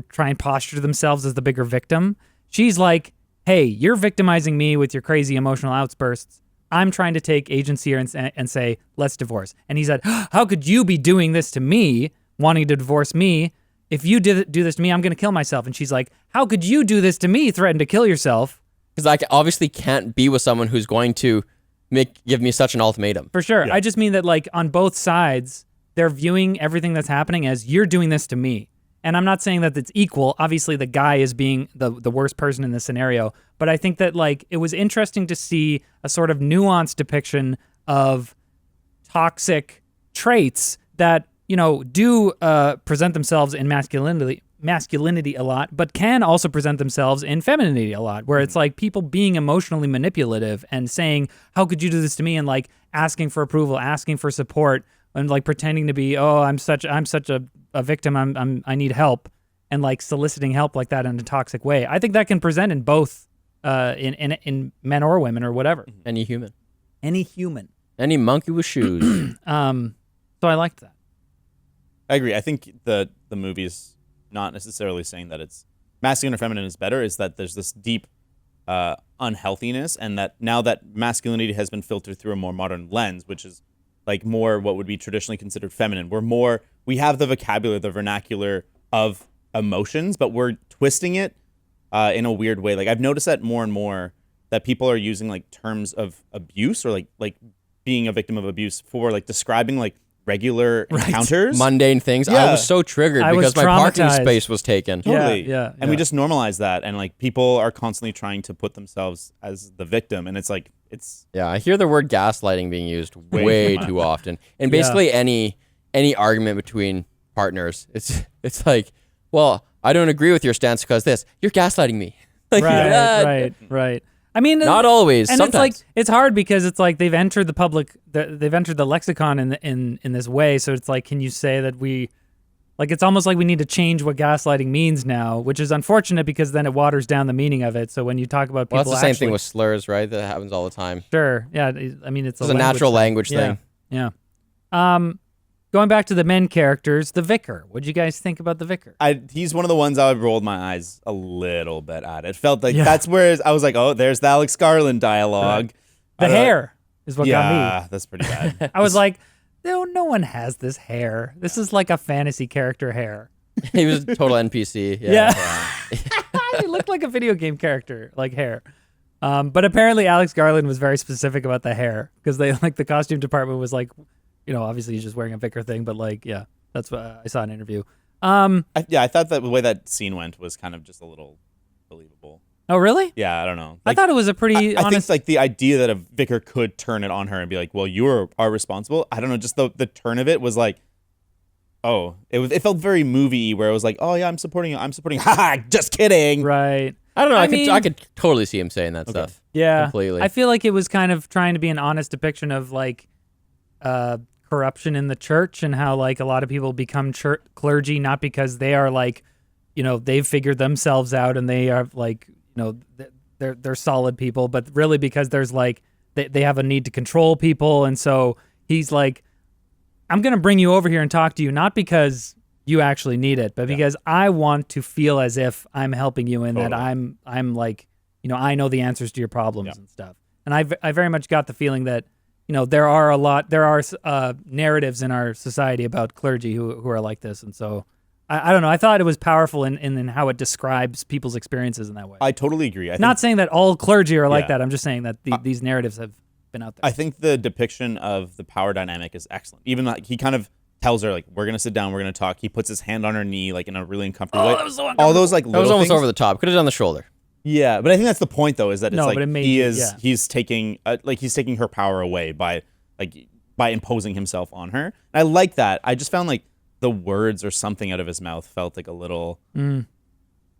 try and posture themselves as the bigger victim. She's like, hey, you're victimizing me with your crazy emotional outbursts. I'm trying to take agency here and say, let's divorce. And he said, how could you be doing this to me, wanting to divorce me? If you do this to me, I'm going to kill myself. And she's like, how could you do this to me, threaten to kill yourself? Because I obviously can't be with someone who's going to give me such an ultimatum. For sure. Yeah. I just mean that like on both sides, they're viewing everything that's happening as you're doing this to me. And I'm not saying that it's equal. Obviously, the guy is being the worst person in this scenario. But I think that like it was interesting to see a sort of nuanced depiction of toxic traits that, you know, do present themselves in masculinity a lot, but can also present themselves in femininity a lot, where it's like people being emotionally manipulative and saying, how could you do this to me? And like asking for approval, asking for support, and like pretending to be, oh, I'm such a victim, I need help, and like soliciting help like that in a toxic way. I think that can present in both in men or women or whatever. Any human. Any monkey with shoes. So I liked that. I agree. I think the movie's not necessarily saying that it's masculine or feminine is better, is that there's this deep unhealthiness, and that now that masculinity has been filtered through a more modern lens, which is like more what would be traditionally considered feminine. We have the vocabulary, the vernacular of emotions, but we're twisting it in a weird way. Like I've noticed that more and more that people are using like terms of abuse or like being a victim of abuse for like describing like regular encounters. Mundane things. Yeah. I was so triggered because my parking space was taken. Totally. Yeah. And we just normalize that, and like people are constantly trying to put themselves as the victim, and it's like Yeah, I hear the word gaslighting being used way too often. And basically any argument between partners, it's like, well, I don't agree with your stance because this. You're gaslighting me. Like, right. I mean, Not always. and Sometimes. it's hard because it's like they've entered they've entered the lexicon in this way. So it's like, can you say that it's almost like we need to change what gaslighting means now, which is unfortunate because then it waters down the meaning of it. So when you talk about people, Well, that's the same thing with slurs, right? That happens all the time. Sure, yeah. I mean, it's a natural language thing. Yeah. Going back to the men characters, the Vicar. What'd you guys think about the Vicar? He's one of the ones I rolled my eyes a little bit at. It felt like that's where I was like, oh, there's the Alex Garland dialogue. Right. The hair is what got me. Yeah, that's pretty bad. I was like, no one has this hair. This is like a fantasy character hair. He was a total NPC. Yeah. He looked like a video game character, like hair. But apparently Alex Garland was very specific about the hair because the costume department was like, obviously he's just wearing a Vicar thing, but that's what I saw in an interview. I thought that the way that scene went was kind of just a little believable. Oh, really? Yeah, I don't know. I thought it was a pretty honest... I think the idea that a Vicar could turn it on her and be like, well, you are responsible. I don't know, just the turn of it was like, oh, it felt very movie-y where it was like, oh yeah, I'm supporting you. Haha, just kidding. Right. I don't know. I could totally see him saying that stuff. Yeah. Completely. I feel like it was kind of trying to be an honest depiction of corruption in the church and how a lot of people become clergy not because they are they've figured themselves out and they are they're solid people, but really because there's they have a need to control people, and so he's like, I'm gonna bring you over here and talk to you not because you actually need it, but because I want to feel as if I'm helping you and that I'm I know the answers to your problems and stuff. And I very much got the feeling that there are narratives in our society about clergy who are like this, and so I don't know. I thought it was powerful in how it describes people's experiences in that way. I totally agree. Not saying that all clergy are like that. I'm just saying that these narratives have been out there. I think the depiction of the power dynamic is excellent. Even he kind of tells her we're gonna sit down, we're gonna talk. He puts his hand on her knee in a really uncomfortable way. That was so all those that was almost over the top. Could have done the shoulder. Yeah, but I think that's the point though, is that it's he's taking her power away by imposing himself on her. And I like that. I just found the words or something out of his mouth felt a little.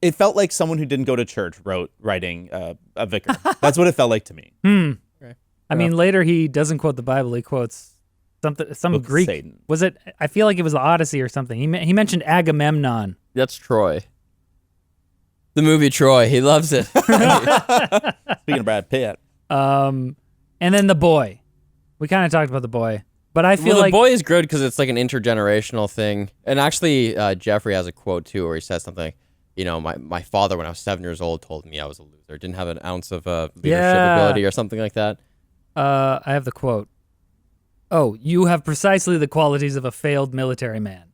It felt like someone who didn't go to church writing a Vicar. That's what it felt like to me. Okay. I mean, later he doesn't quote the Bible. He quotes some Greek. Satan. Was it? I feel like it was the Odyssey or something. He mentioned Agamemnon. That's Troy. The movie Troy. He loves it. Speaking of Brad Pitt. And then the boy. We kind of talked about the boy. But I feel the boy is good because it's an intergenerational thing. And actually, Jeffrey has a quote too where he says something. My father, when I was 7 years old, told me I was a loser. Didn't have an ounce of leadership ability or something like that. I have the quote. Oh, you have precisely the qualities of a failed military man.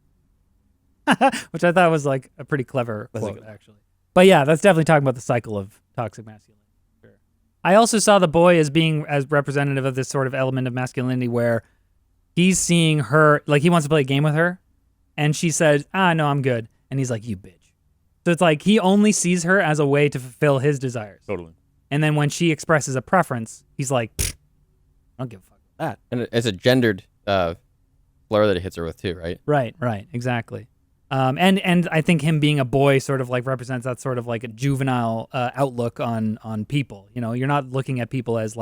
Which I thought was a pretty clever quote, actually. But yeah, that's definitely talking about the cycle of toxic masculinity. Sure. I also saw the boy as being as representative of this sort of element of masculinity where he's seeing her, he wants to play a game with her, and she said, no, I'm good. And he's like, you bitch. So it's he only sees her as a way to fulfill his desires. Totally. And then when she expresses a preference, he's like, I don't give a fuck about that. And it's a gendered slur that it hits her with too, right? Right, exactly. And I think him being a boy sort of represents that sort of a juvenile outlook on people. You're not looking at people as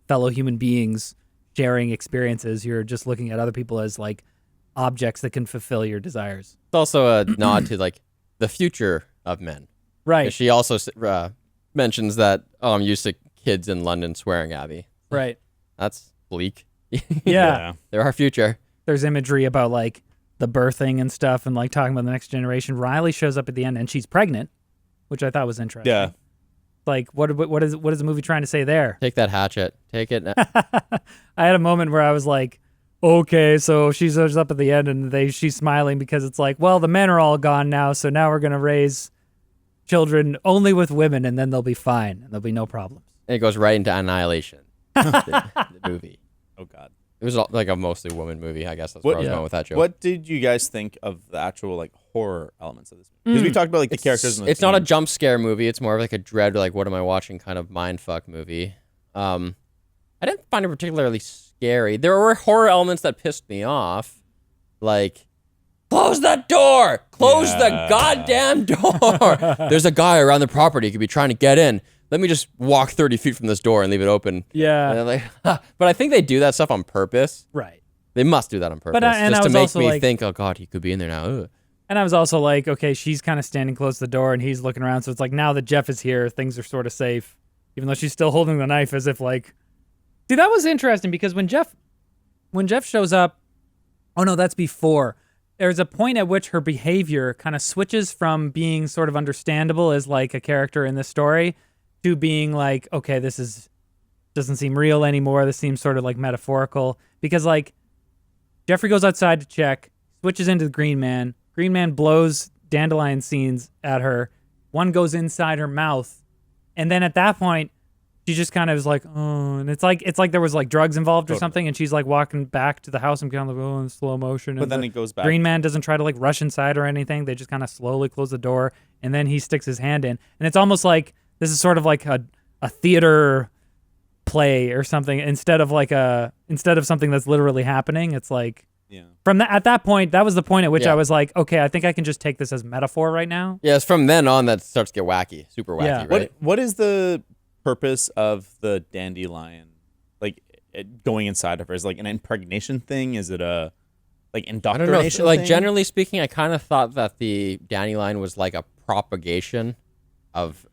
fellow human beings sharing experiences. You're just looking at other people as objects that can fulfill your desires. It's also a nod to the future of men. Right. She also mentions that, I'm used to kids in London swearing at me. Right. That's bleak. Yeah. They're our future. There's imagery about the birthing and stuff and talking about the next generation. Riley shows up at the end and she's pregnant, which I thought was interesting. Yeah. What is the movie trying to say there? Take that hatchet. Take it. I had a moment where I was like, okay, so she shows up at the end and she's smiling because it's well, the men are all gone now, so now we're going to raise children only with women and then they'll be fine and there'll be no problems. And it goes right into Annihilation, the movie. Oh, God. It was a mostly woman movie, I guess. That's where I was going with that joke. What did you guys think of the actual horror elements of this movie? Because we talked about the characters. It's not a jump scare movie. It's more of a dread, what am I watching kind of mindfuck movie. I didn't find it particularly scary. There were horror elements that pissed me off, close that door, close the goddamn door. There's a guy around the property. He could be trying to get in. let me just walk 30 feet from this door and leave it open. Yeah. And they're like, but I think they do that stuff on purpose. Right. They must do that on purpose. and just I to was make also me like- think, oh God, he could be in there now. Ugh. And I was also like, okay, she's kind of standing close to the door and he's looking around. So it's like now that Jeff is here, things are sort of safe, even though she's still holding the knife as if like, see, that was interesting because when Jeff shows up, oh no, that's before. There's a point at which her behavior kind of switches from being sort of understandable as like a character in this story to being like, okay, doesn't seem real anymore. This seems sort of like metaphorical because like Jeffrey goes outside to check, switches into the Green Man. Green Man blows dandelion seeds at her. One goes inside her mouth. And then at that point, she just kind of is like, oh, and it's like there was like drugs involved or something. And she's like walking back to the house and kind of like, oh, in slow motion. But and then the it goes back. Green Man doesn't try to like rush inside or anything. They just kind of slowly close the door. And then he sticks his hand in. And it's almost like this is sort of like a theater play or something instead of something that's literally happening. It's like, Yeah. at that point, that was the point at which Yeah. I was like, okay, I think I can just take this as metaphor right now. Yeah, it's from then on that starts to get wacky, super wacky, Yeah. right? What is the purpose of the dandelion? Like going inside of her? Is it like an impregnation thing? Is it a like I don't indoctrination? know. Like thing? generally speaking, I kind of thought that the dandelion was like a propagation of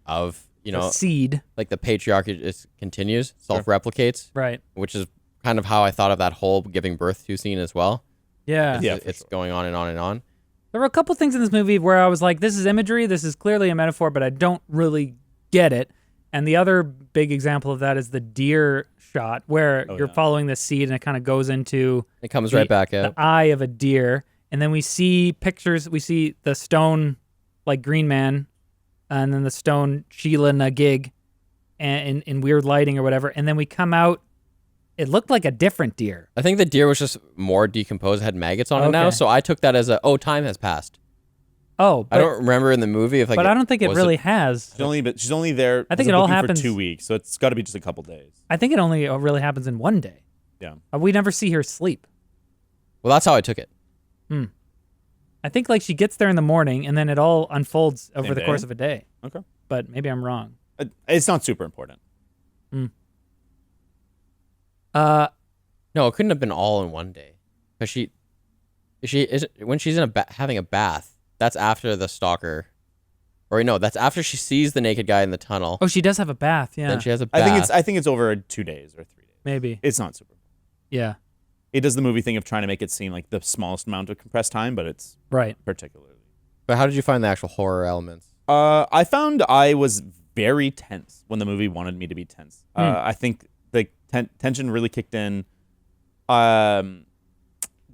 The seed. like the patriarchy just continues, self-replicates, Right. which is kind of how I thought of that whole giving birth to scene as well. Yeah. Yeah. It's for sure. going on and on and on. There were a couple things in this movie where I was like, this is imagery. This is clearly a metaphor, but I don't really get it. And the other big example of that is the deer shot where you're following the seed and it kind of goes into It comes right back out. the eye of a deer. And then we see pictures. We see the stone, like Green Man, and then the stone Sheila Nagig and in weird lighting or whatever. And then we come out. It looked like a different deer. I think the deer was just more decomposed, had maggots on it now. Okay. So I took that as time has passed. Oh, I don't remember in the movie if like. but I don't think it was really has. She's only there. I think as it a all booking happens- for 2 weeks, so it's got to be just a couple days. I think it only really happens in one day. Yeah. We never see her sleep. Well, that's how I took it. I think like she gets there in the morning and then it all unfolds over Same the day? course of a day. Okay. But maybe I'm wrong. It's not super important. No, it couldn't have been all in one day, because she is when she's in having a bath. That's after the stalker, or no, that's after she sees the naked guy in the tunnel. Oh, she does have a bath. Yeah. Then she has a bath. I think it's over 2 days or 3 days. Maybe. It's not super. Yeah. It does the movie thing of trying to make it seem like the smallest amount of compressed time, but it's Right. particularly. But how did you find the actual horror elements? I found I was very tense when the movie wanted me to be tense. I think the tension really kicked in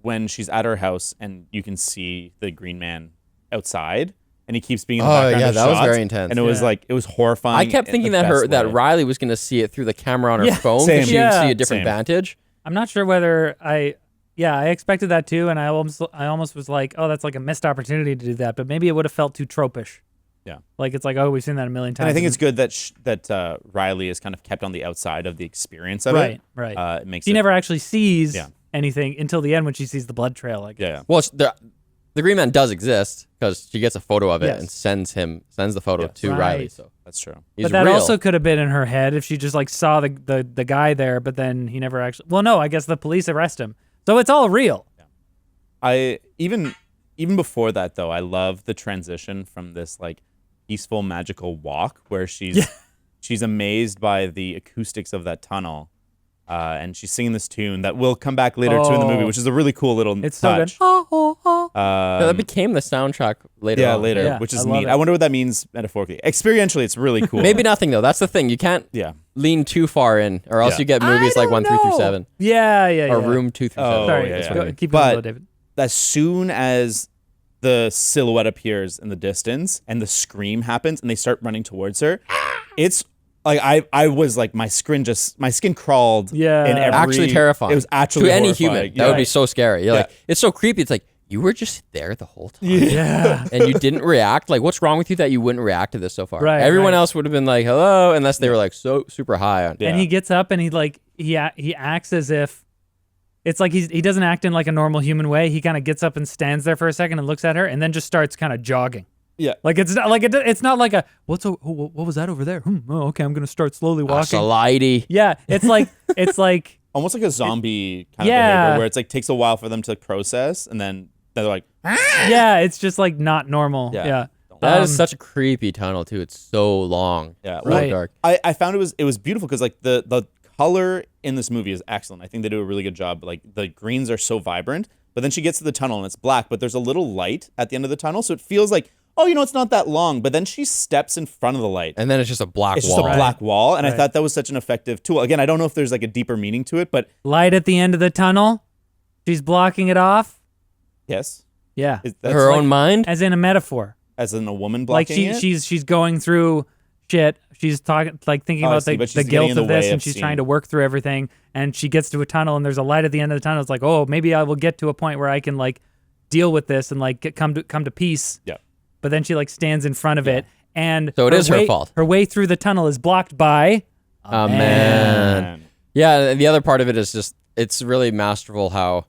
when she's at her house and you can see the Green Man outside, and he keeps being in the background yeah, of that was shots, very intense. and it was Yeah. like it was horrifying. I kept in thinking the that best way. Riley was going to see it through the camera on her Yeah. phone, Same. because she would see Yeah. a different Same. vantage. I'm not sure whether I expected that too, and I almost was like, oh, that's like a missed opportunity to do that, but maybe it would have felt too tropish. Yeah. Like it's like, oh, we've seen that a million times. And I think it's good that Riley is kind of kept on the outside of the experience of right, it. right. It makes She it, never actually sees Yeah. anything until the end when she sees the blood trail. I guess. Yeah. Well, the Green Man does exist, because she gets a photo of it Yes. and sends the photo Yes. to Right. Riley. So That's true. he's But that real. also could have been in her head if she just like saw the guy there, but then he never actually. Well, no, I guess the police arrest him, so it's all real. I even before that though, I love the transition from this like peaceful magical walk where she's amazed by the acoustics of that tunnel, and she's singing this tune that will come back later too in the movie, Oh. which is a really cool little It's so good. touch. Yeah, that became the soundtrack later. Yeah, on. later, Yeah, which I is love neat. it. I wonder what that means metaphorically. Experientially, it's really cool. Maybe nothing though. That's the thing. You can't Yeah. lean too far in, or else Yeah. you get movies like 1, 3 through 7, Yeah, yeah, or yeah. Room 2 through 7. Oh, Sorry, yeah, go- yeah. keep But- going, though, David. As soon as the silhouette appears in the distance and the scream happens and they start running towards her, it's like I was like my skin crawled. Yeah. in every, Actually terrifying. It was actually to any horrifying. human. Yeah. That would be so scary. You're Yeah. like, it's so creepy. It's like, you were just there the whole time. Yeah. And you didn't react. Like, what's wrong with you that you wouldn't react to this so far? Right, Everyone right. else would have been like, hello, unless they were like so super high on. Yeah. And he gets up and he acts as if it's like he doesn't act in like a normal human way. He kind of gets up and stands there for a second and looks at her and then just starts kind of jogging. Yeah. Like it's not like it's not like a what was that over there? Oh, okay, I'm gonna start slowly walking. Slidey. Yeah, it's like Almost like a zombie kind of Yeah. behavior where it's like takes a while for them to process and then they're like, yeah, it's just like not normal. Yeah. Yeah. That is such a creepy tunnel too. It's so long. yeah, So Right. dark. I found it was beautiful because like the color in this movie is excellent. I think they do a really good job. Like the greens are so vibrant, but then she gets to the tunnel and it's black, but there's a little light at the end of the tunnel, so it feels like, oh, it's not that long. But then she steps in front of the light. And then it's just a black It's wall. just a black wall, and I Right. thought that was such an effective tool. Again, I don't know if there's like a deeper meaning to it, but Light at the end of the tunnel. She's blocking it off. yes, Yeah. that's Her like, own mind. As in a metaphor. as in a woman Like blocking it. she's going through shit. She's talking like thinking Oh, I about see, the but she's getting guilt in the of this, way and of she's seeing. trying to work through everything. And she gets to a tunnel, and there's a light at the end of the tunnel. It's like, oh, maybe I will get to a point where I can like deal with this and like come to peace. Yeah. But then she like stands in front of it, and So it is her fault. Her way through the tunnel is blocked by Oh man. Yeah, and the other part of it is just it's really masterful how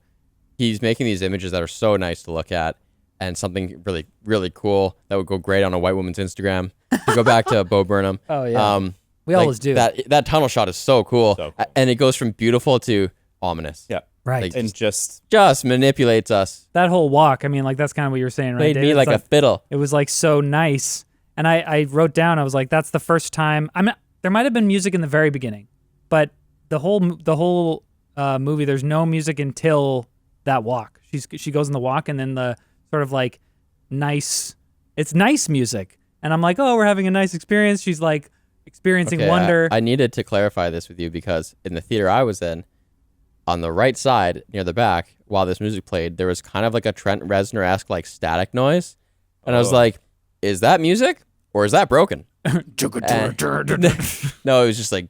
he's making these images that are so nice to look at and something really, really cool that would go great on a white woman's Instagram. To go back to Bo Burnham. Oh, yeah. We like, always do. That tunnel shot is so cool. So cool. And it goes from beautiful to ominous. Yeah. Right. Like, And just just manipulates us. That whole walk, I mean, like that's kind of what you were saying, right? Made Dave? me It's like a fiddle. It was like so nice. And I wrote down, I was like, that's the first time. There might have been music in the very beginning, but the whole movie, there's no music until that walk. She goes in the walk, and then the sort of like it's nice music. And I'm like, oh, we're having a nice experience. She's like experiencing Okay, wonder. I needed to clarify this with you because in the theater I was in, on the right side near the back, while this music played, there was kind of like a Trent Reznor-esque like static noise. And I was Oh. like, is that music or is that broken? No, it was just like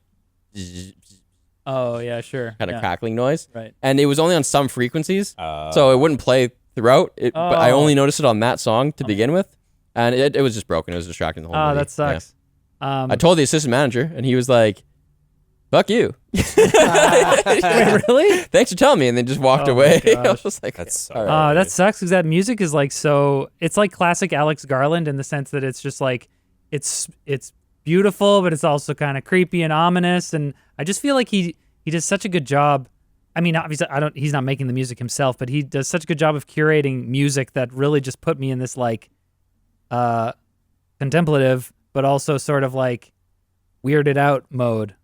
Oh, yeah, sure. kind of Yeah. crackling noise. Right. And it was only on some frequencies, so it wouldn't play throughout. But I Oh. only noticed it on that song to begin with. And it was just broken. It was distracting the whole Oh, movie. that sucks. Yeah. I told the assistant manager, and he was like, fuck you. Wait, really? Thanks for telling me. And then just walked Oh my away. I gosh. was just like, That's so all right. That sucks because that music is like so. It's like classic Alex Garland in the sense that it's just like it's beautiful, but it's also kind of creepy and ominous. And I just feel like he does such a good job. I mean, obviously, he's not making the music himself, but he does such a good job of curating music that really just put me in this like contemplative, but also sort of like weirded out mode.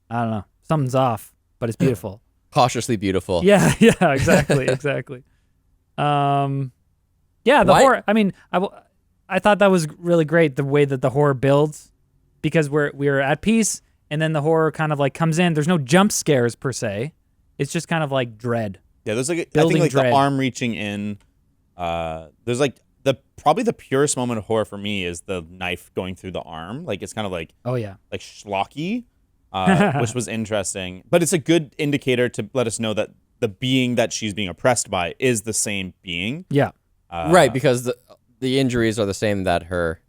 I don't know. Something's off, but it's beautiful. Cautiously beautiful. Yeah, exactly. Yeah, the Why- horror. I mean, I thought that was really great the way that the horror builds, because we're at peace, and then the horror kind of like comes in. There's no jump scares per se. It's just kind of like dread. Yeah, there's like I Building think like dread. the arm reaching in. There's like probably the purest moment of horror for me is the knife going through the arm. Like it's kind of like Oh yeah. schlocky, which was interesting. But it's a good indicator to let us know that the being that she's being oppressed by is the same being. Yeah. Right, because the injuries are the same that her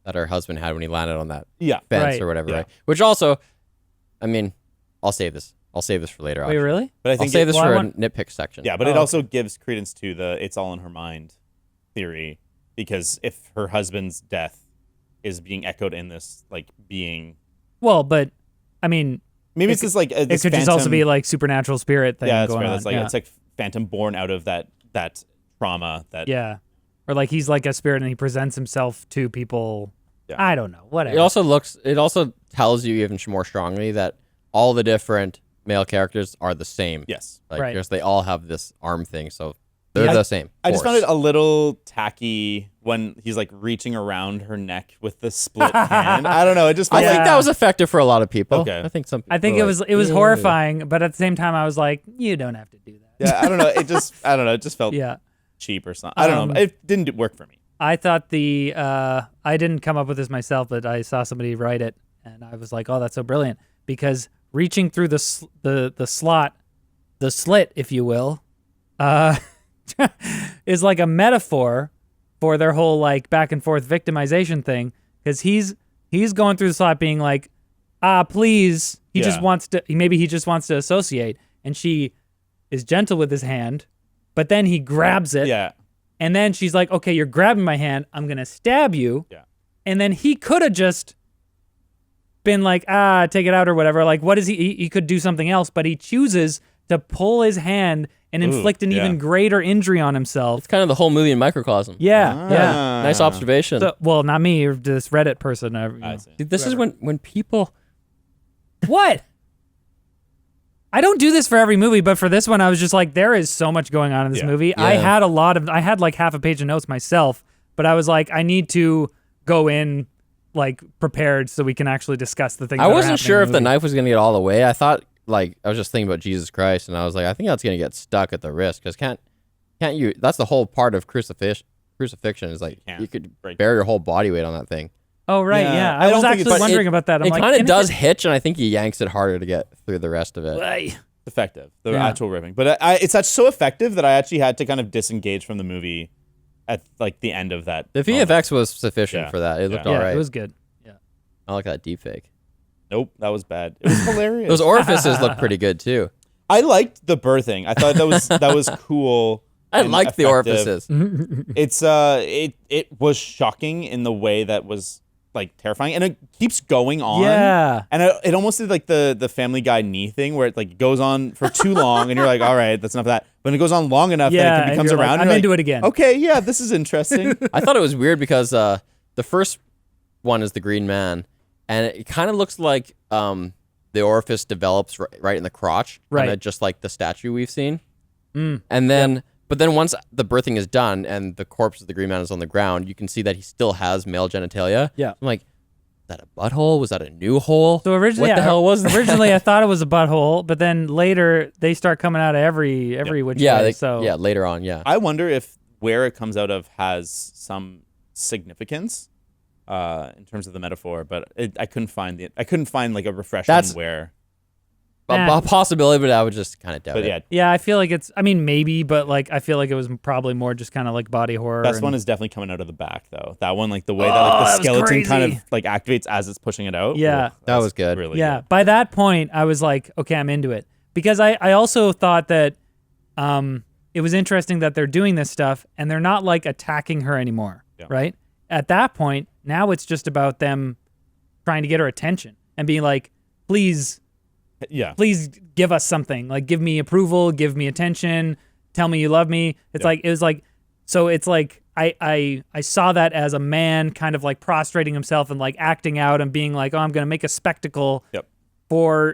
husband had when he landed on that Yeah. fence Right. or whatever, Yeah. right? Which also, I mean, I'll save this. I'll save this for later. Wait, actually. really? But I I'll think save this well, I for want- a nitpick section. Yeah, but Oh, it also gives credence to the "it's all in her mind" theory, because if her husband's death is being echoed in this like being, Well, but I mean, maybe It it's just like it this could just also phantom- be like supernatural spirit thing yeah, that's going fair. on. That's like yeah. it's like phantom born out of that trauma. That Yeah. Or like he's like a spirit and he presents himself to people. Yeah. I don't know. Whatever. It also tells you even more strongly that all the different male characters are the same. yes. Like, Right. because they all have this arm thing, so they're Yeah, the same. I just found force. it a little tacky when he's like reaching around her neck with the split hand. I don't know. It just I felt think like that was effective for a lot of people. Okay. I think some. People I think were it was like, it was "Yeah." horrifying, but at the same time I was like, you don't have to do that. yeah. I don't know. It just felt Yeah. cheap or something. I don't know. It didn't work for me. I thought I didn't come up with this myself, but I saw somebody write it, and I was like, "Oh, that's so brilliant!" Because reaching through the slot, the slit, if you will, is like a metaphor for their whole like back and forth victimization thing. Because he's going through the slot, being like, please. He just Yeah. wants to. Maybe he just wants to associate, and she is gentle with his hand, but then he grabs it. Yeah. And then she's like, okay, you're grabbing my hand. I'm going to stab you. Yeah. And then he could have just been like, take it out or whatever. Like, what is he could do something else, but he chooses to pull his hand and inflict an even greater injury on himself. It's kind of the whole movie in microcosm. Yeah, yeah. Nice observation. So, well, not me, this Reddit person. I see. Dude, this is when people... What? I don't do this for every movie, but for this one, I was just like, there is so much going on in this movie. Yeah. I had like half a page of notes myself, but I was like, I need to go in like prepared so we can actually discuss the things. I wasn't sure if the movie. knife was going to get all the way. I thought, like, I was just thinking about Jesus Christ, and I was like, I think that's going to get stuck at the wrist, because can't you, that's the whole part of crucifixion is like, you could bear your whole body weight on that thing. Oh, right, yeah. I I don't was think actually wondering about that. I'm It like, kind of and does if hitch, and I think he yanks it harder to get through the rest of it. it- Effective, the Yeah. actual ripping. But it's such so effective that I actually had to kind of disengage from the movie at like the end of that. The VFX was sufficient Yeah. for that. It looked Yeah, all right. it was good. Yeah. I like that deep fake. Nope, that was bad. It was hilarious. Those orifices look pretty good, too. I liked the birthing. I thought that was cool. I and liked the effective. orifices. It's it was shocking in the way that was like terrifying, and it keeps going on. Yeah. And it almost did like the Family Guy knee thing, where it like goes on for too long, and you're like, all right, that's enough of that. But it goes on long enough Yeah, that and it becomes you're like, around. I'm you're into like, it again. Okay, yeah, this is interesting. I thought it was weird because the first one is the Green Man, and it kind of looks like the orifice develops right in the crotch, Right. kinda just like the statue we've seen. And then, but then once the birthing is done and the corpse of the Green Man is on the ground, you can see that he still has male genitalia. Yeah. I'm like, is that a butthole? Was that a new hole? So originally, what the hell was that? Originally, I thought it was a butthole, but then later they start coming out of every which way. So later on, yeah. I wonder if where it comes out of has some significance in terms of the metaphor, but I couldn't find like a refreshing That's- where. A possibility, but I would just kind of doubt But it. yeah, yeah, I feel like it's. I mean, maybe, but like I feel like it was probably more just kind of like body horror. best and- one is definitely coming out of the back though. That one, like the way that like the that was skeleton kind of crazy. like activates as it's pushing it out. Yeah. Oof, That was good. Really Yeah. good. By that point, I was like, okay, I'm into it because I also thought that it was interesting that they're doing this stuff and they're not like attacking her anymore, Yeah. right? At that point, now it's just about them trying to get her attention and being like, please give us something. Like, give me approval, give me attention, tell me you love me. It's like, it was like, so it's like, I saw that as a man kind of like prostrating himself and like acting out and being like, oh, I'm going to make a spectacle Yep.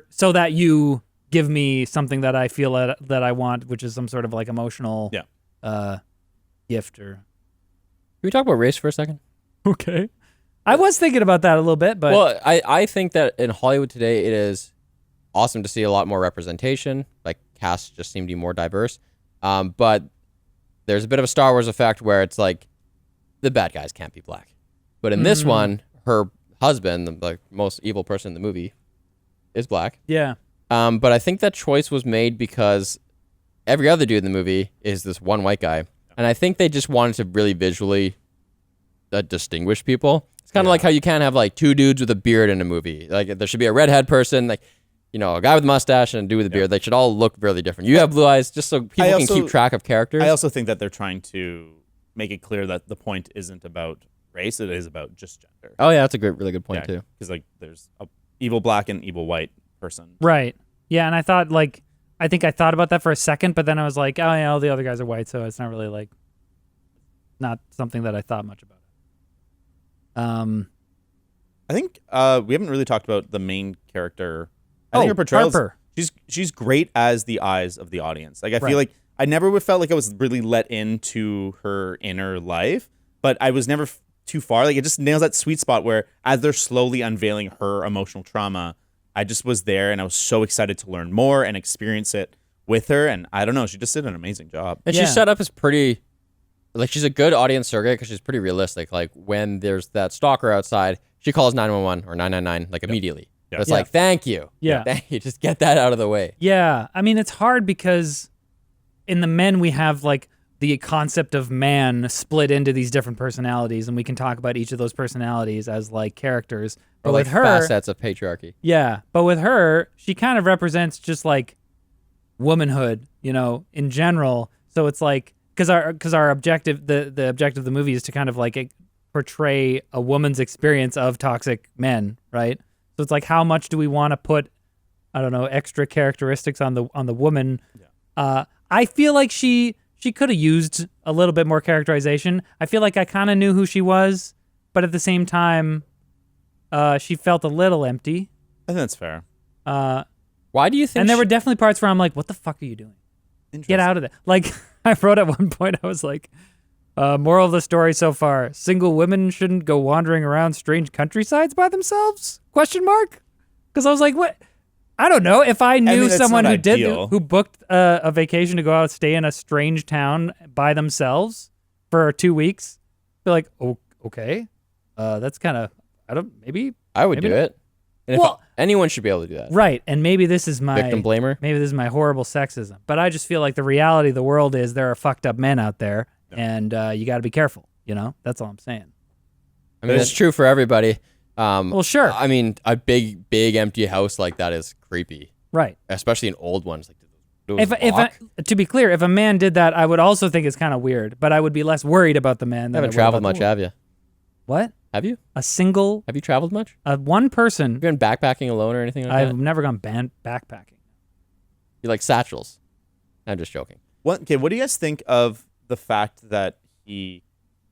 so that you give me something that I feel that I want, which is some sort of like emotional gift or. Can we talk about race for a second? Okay. I was thinking about that a little bit, but. Well, I think that in Hollywood today, it is awesome to see a lot more representation. Like, casts just seem to be more diverse. But there's a bit of a Star Wars effect where it's like the bad guys can't be black. But in this one, her husband, the most evil person in the movie, is black. yeah. But I think that choice was made because every other dude in the movie is this one white guy. And I think they just wanted to really visually distinguish people. It's kind of like how you can't have like two dudes with a beard in a movie. Like, there should be a redhead person, like, you know, a guy with a mustache and a dude with a beard. They should all look really different. You have blue eyes just so people can keep track of characters. I also think that they're trying to make it clear that the point isn't about race; it is about just gender. Oh yeah, that's a really good point too. Because like, there's a evil black and evil white person. Right. Yeah, and I thought I think I thought about that for a second, but then I was like, oh yeah, all the other guys are white, so it's not really like not something that I thought much about. I think we haven't really talked about the main character. I think her portrayal. Harper. She's great as the eyes of the audience. Like, I Right. feel like I never felt like I was really let into her inner life, but I was never too far. Like, it just nails that sweet spot where as they're slowly unveiling her emotional trauma, I just was there and I was so excited to learn more and experience it with her. And I don't know, she just did an amazing job. And Yeah. she's set up as pretty, like, she's a good audience surrogate because she's pretty realistic. Like, when there's that stalker outside, she calls 911 or 999 like immediately. Yep. It's Yeah. like, thank you. Yeah. Thank you. Just get that out of the way. Yeah, I mean, it's hard because in the men we have like the concept of man split into these different personalities, and we can talk about each of those personalities as like characters. But Or like with her, facets of patriarchy. yeah, but with her, she kind of represents just like womanhood, you know, in general. So it's like because our objective, the objective of the movie is to kind of like portray a woman's experience of toxic men, right? So it's like, how much do we want to put, I don't know, extra characteristics on the woman? Yeah. I feel like she could have used a little bit more characterization. I feel like I kind of knew who she was, but at the same time, she felt a little empty. I think that's fair. Why do you think? And there were definitely parts where I'm like, "What the fuck are you doing? Get out of there!" Like I wrote at one point, I was like, "Moral of the story so far: single women shouldn't go wandering around strange countrysides by themselves?" Question mark? Because I was like, "What?" I don't know. If I knew someone who booked a vacation to go out stay in a strange town by themselves for 2 weeks, be like, "Oh, okay, that's kind of maybe I would do it." And well, anyone should be able to do that. Right. And maybe this is my victim blamer. Maybe this is my horrible sexism. But I just feel like the reality of the world is there are fucked up men out there, and you got to be careful. You know, that's all I'm saying. I mean, it's true for everybody. Well, sure. I mean, a big empty house like that is creepy. Right. Especially in old ones. Like, to be clear, if a man did that, I would also think it's kind of weird, but I would be less worried about the man. You haven't traveled much, have you? What? Have you? Have you traveled much? One person. Have you been backpacking alone or anything like that? I've never gone backpacking. You like satchels? I'm just joking. What do you guys think of the fact that he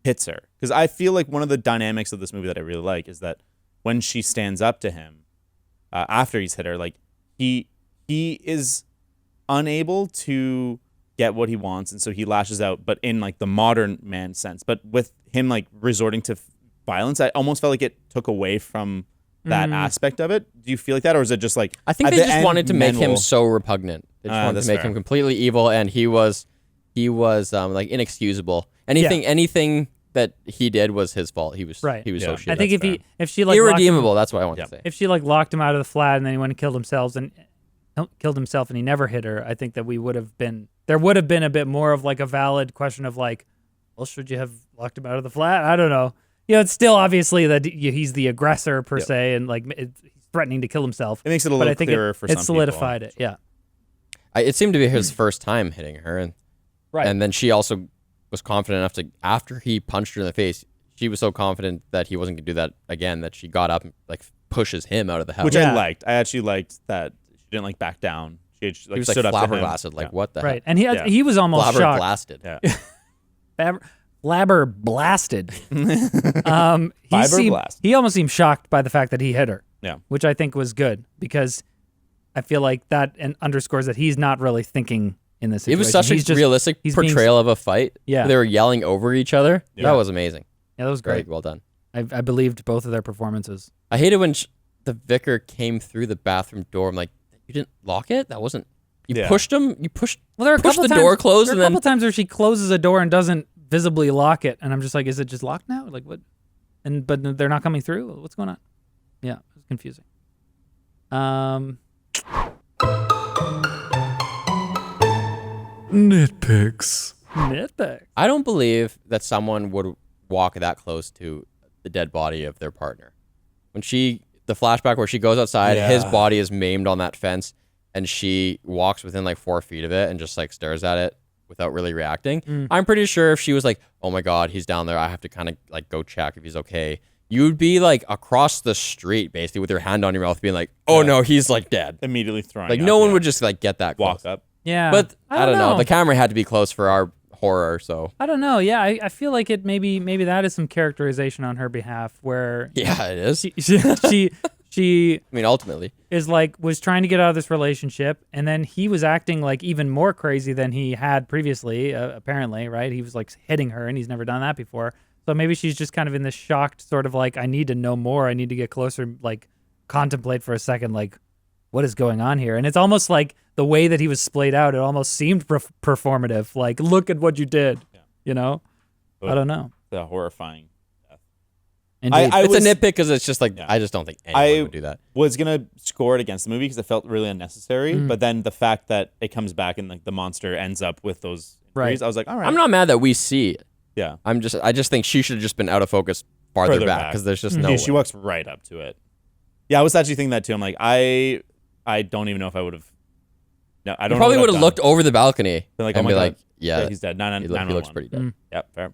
hits her? Because I feel like one of the dynamics of this movie that I really like is that when she stands up to him after he's hit her, like he is unable to get what he wants, and so he lashes out, but in like the modern man sense. But with him like resorting to violence, I almost felt like it took away from that aspect of it. Do you feel like that, or is it just like I think they just wanted to make him so repugnant. They just wanted to make him completely evil, and he was like inexcusable. Anything that he did was his fault. He was right. He was so shit. I think if she like irredeemable, that's what I want to say. If she like locked him out of the flat and then he went and killed himself and he never hit her, I think that there would have been a bit more of like a valid question of like, well, should you have locked him out of the flat? I don't know. You know, it's still obviously that he's the aggressor per se, and like he's threatening to kill himself. It makes it a little clearer for some people. It solidified it, yeah. It seemed to be his first time hitting her, and then she also was confident enough to, after he punched her in the face, she was so confident that he wasn't going to do that again that she got up and like pushes him out of the house. Which I liked. I actually liked that she didn't like back down. She like, he was stood like up flabbergasted, like what the right. heck? And he was almost shocked. Flabber-blasted. Yeah. Flabber blasted. He almost seemed shocked by the fact that he hit her. Yeah. Which I think was good, because I feel like that underscores that he's not really thinking in this situation. It was such a realistic portrayal of a fight. Yeah. They were yelling over each other. Yeah. That was amazing. Yeah, that was great. Well done. I believed both of their performances. I hated when the vicar came through the bathroom door. I'm like, you didn't lock it? That wasn't... You pushed him? You pushed... Well, there are pushed the door closed and then... There are a couple times where she closes a door and doesn't visibly lock it, and I'm just like, is it just locked now? Like what? But they're not coming through. What's going on? Yeah, it was confusing. Nitpicks. I don't believe that someone would walk that close to the dead body of their partner. When the flashback where she goes outside, his body is maimed on that fence, and she walks within like 4 feet of it and just like stares at it without really reacting. I'm pretty sure if she was like, oh my God, he's down there, I have to kind of like go check if he's okay, you'd be like across the street basically with your hand on your mouth being like, oh no, he's like dead. Immediately throwing like up, no one would just like get that close. Walk up. Yeah. But I don't know. The camera had to be close for our horror, so. I don't know. Yeah, I feel like it maybe that is some characterization on her behalf where. Yeah, it is. She I mean, ultimately was trying to get out of this relationship, and then he was acting like even more crazy than he had previously, apparently, right? He was like hitting her, and he's never done that before. So maybe she's just kind of in this shocked sort of like, I need to know more. I need to get closer, like contemplate for a second, like what is going on here? And it's almost like the way that he was splayed out, it almost seemed performative. Like, look at what you did, you know? But I don't know. The horrifying. It's a nitpick because it's just like, I just don't think anyone would do that. I was going to score it against the movie because it felt really unnecessary. But then the fact that it comes back and like the monster ends up with those injuries, I was like, all right. I'm not mad that we see it. Yeah. I just think she should have just been out of focus farther back because there's just no way. She walks right up to it. Yeah, I was actually thinking that too. I'm like, I don't even know if I would have No, I You don't. probably know what would I've have looked over the balcony done. Like, and oh my be God. like, yeah, he's dead. he looks pretty dead. Yeah, fair.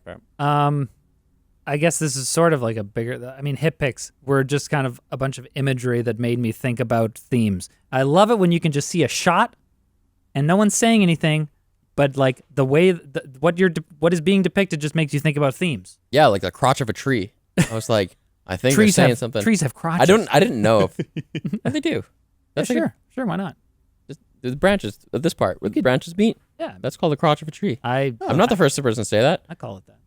I guess this is sort of like a bigger. I mean, Nitpicks were just kind of a bunch of imagery that made me think about themes. I love it when you can just see a shot and no one's saying anything, but like the way what is being depicted just makes you think about themes. Yeah, like the crotch of a tree. I was like, I think Trees they're saying have something. trees have crotches. I didn't know if yeah, they do. Yeah, That's like sure, why not? just the branches of this part where the branches meet. Yeah, That's called the crotch of a tree. I'm I'm not the first person to say that. I call it that.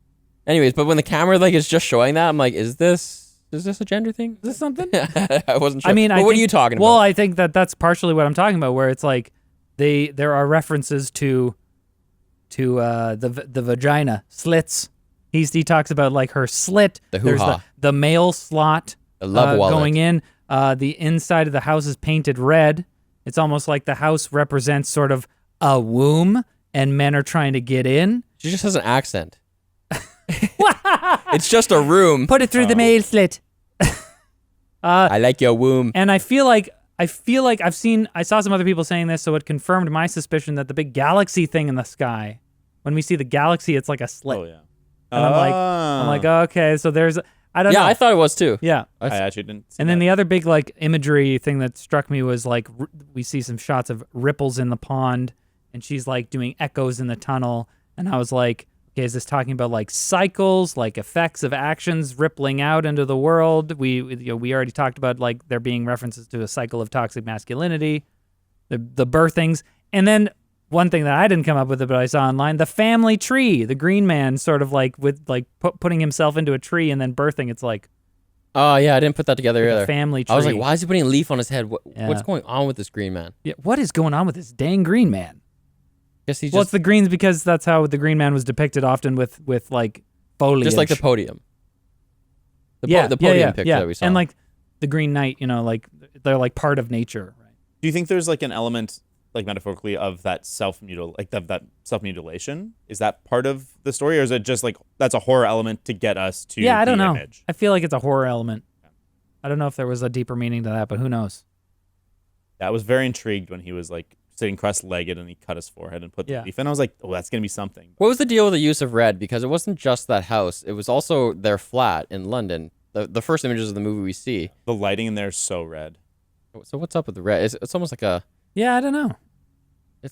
Anyways, but when the camera like is just showing that, I'm like, is this a gender thing? Is this something? I wasn't sure. I mean, But what are you talking about? Well, I think that's partially what I'm talking about, where it's like there are references to the vagina slits. He talks about like her slit. The There's hoo-ha. the male slot The love wallet. going in. The inside of the house is painted red. It's almost like the house represents sort of a womb, and men are trying to get in. She just has an accent. It's just a room. Put it through the male slit. I like your womb. And I feel like I saw some other people saying this, so it confirmed my suspicion that the big galaxy thing in the sky, when we see the galaxy, it's like a slit. Oh yeah. And I'm like, okay, so there's, I don't know. Yeah, I thought it was too. Yeah. I actually didn't. See And then that. the other big like imagery thing that struck me was like we see some shots of ripples in the pond, and she's like doing echoes in the tunnel, and I was like, okay, is this talking about like cycles, like effects of actions rippling out into the world? We already talked about like there being references to a cycle of toxic masculinity, the birthings, and then one thing that I didn't come up with, but I saw online, the family tree, the Green Man sort of like with like putting himself into a tree and then birthing. It's like Oh yeah, I didn't put that together a either. family tree. I was like, why is he putting a leaf on his head? Yeah. What's going on with this Green Man? Yeah, what is going on with this dang Green Man? Guess he's Well, it's just the greens because that's how the Green Man was depicted often with like foliage. just like the podium. The podium picture that we saw. And like the Green Knight, like they're like part of nature, right? Do you think there's like an element, like metaphorically, of that that self-mutilation? Is that part of the story, or is it just like that's a horror element to get us to? Yeah, I don't the know. image? I feel like it's a horror element. I don't know if there was a deeper meaning to that, but who knows? Yeah, I was very intrigued when he was like sitting cross-legged and he cut his forehead and put the leaf in. I was like, oh, that's gonna be something. What was the deal with the use of red? Because it wasn't just that house; it was also their flat in London. The first images of the movie we see. The lighting in there is so red. So what's up with the red? It's almost like a. Yeah, I don't know.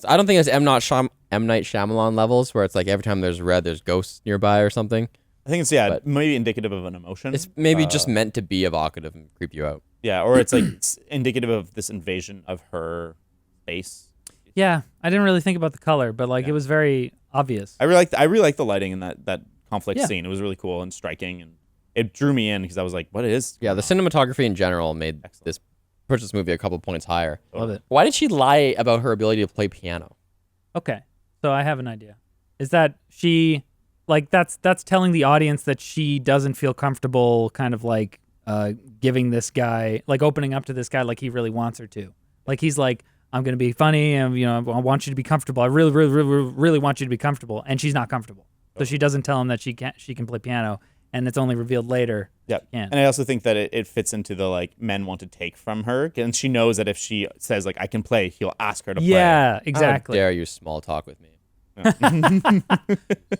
I don't think it's M. Night Shyamalan levels where it's like every time there's red, there's ghosts nearby or something. I think it's But- maybe indicative of an emotion. It's maybe just meant to be evocative and creep you out. Yeah, or it's like it's indicative of this invasion of her space. Yeah, I didn't really think about the color, but like it was very obvious. I really like the lighting in that conflict Yeah. scene. It was really cool and striking, and it drew me in because I was like, what is? Yeah, the cinematography in general made pushed this movie a couple points higher. Love it. Why did she lie about her ability to play piano? Okay, so I have an idea. Is that she, like, that's telling the audience that she doesn't feel comfortable kind of like giving this guy, like opening up to this guy like he really wants her to. Like he's like, I'm going to be funny and, I want you to be comfortable. I really, really, really, really want you to be comfortable. And she's not comfortable. So she doesn't tell him that she can play piano, and it's only revealed later. Yeah, and I also think that it fits into the like men want to take from her, and she knows that if she says like I can play, he'll ask her to play. Yeah, exactly. How dare you small talk with me? Son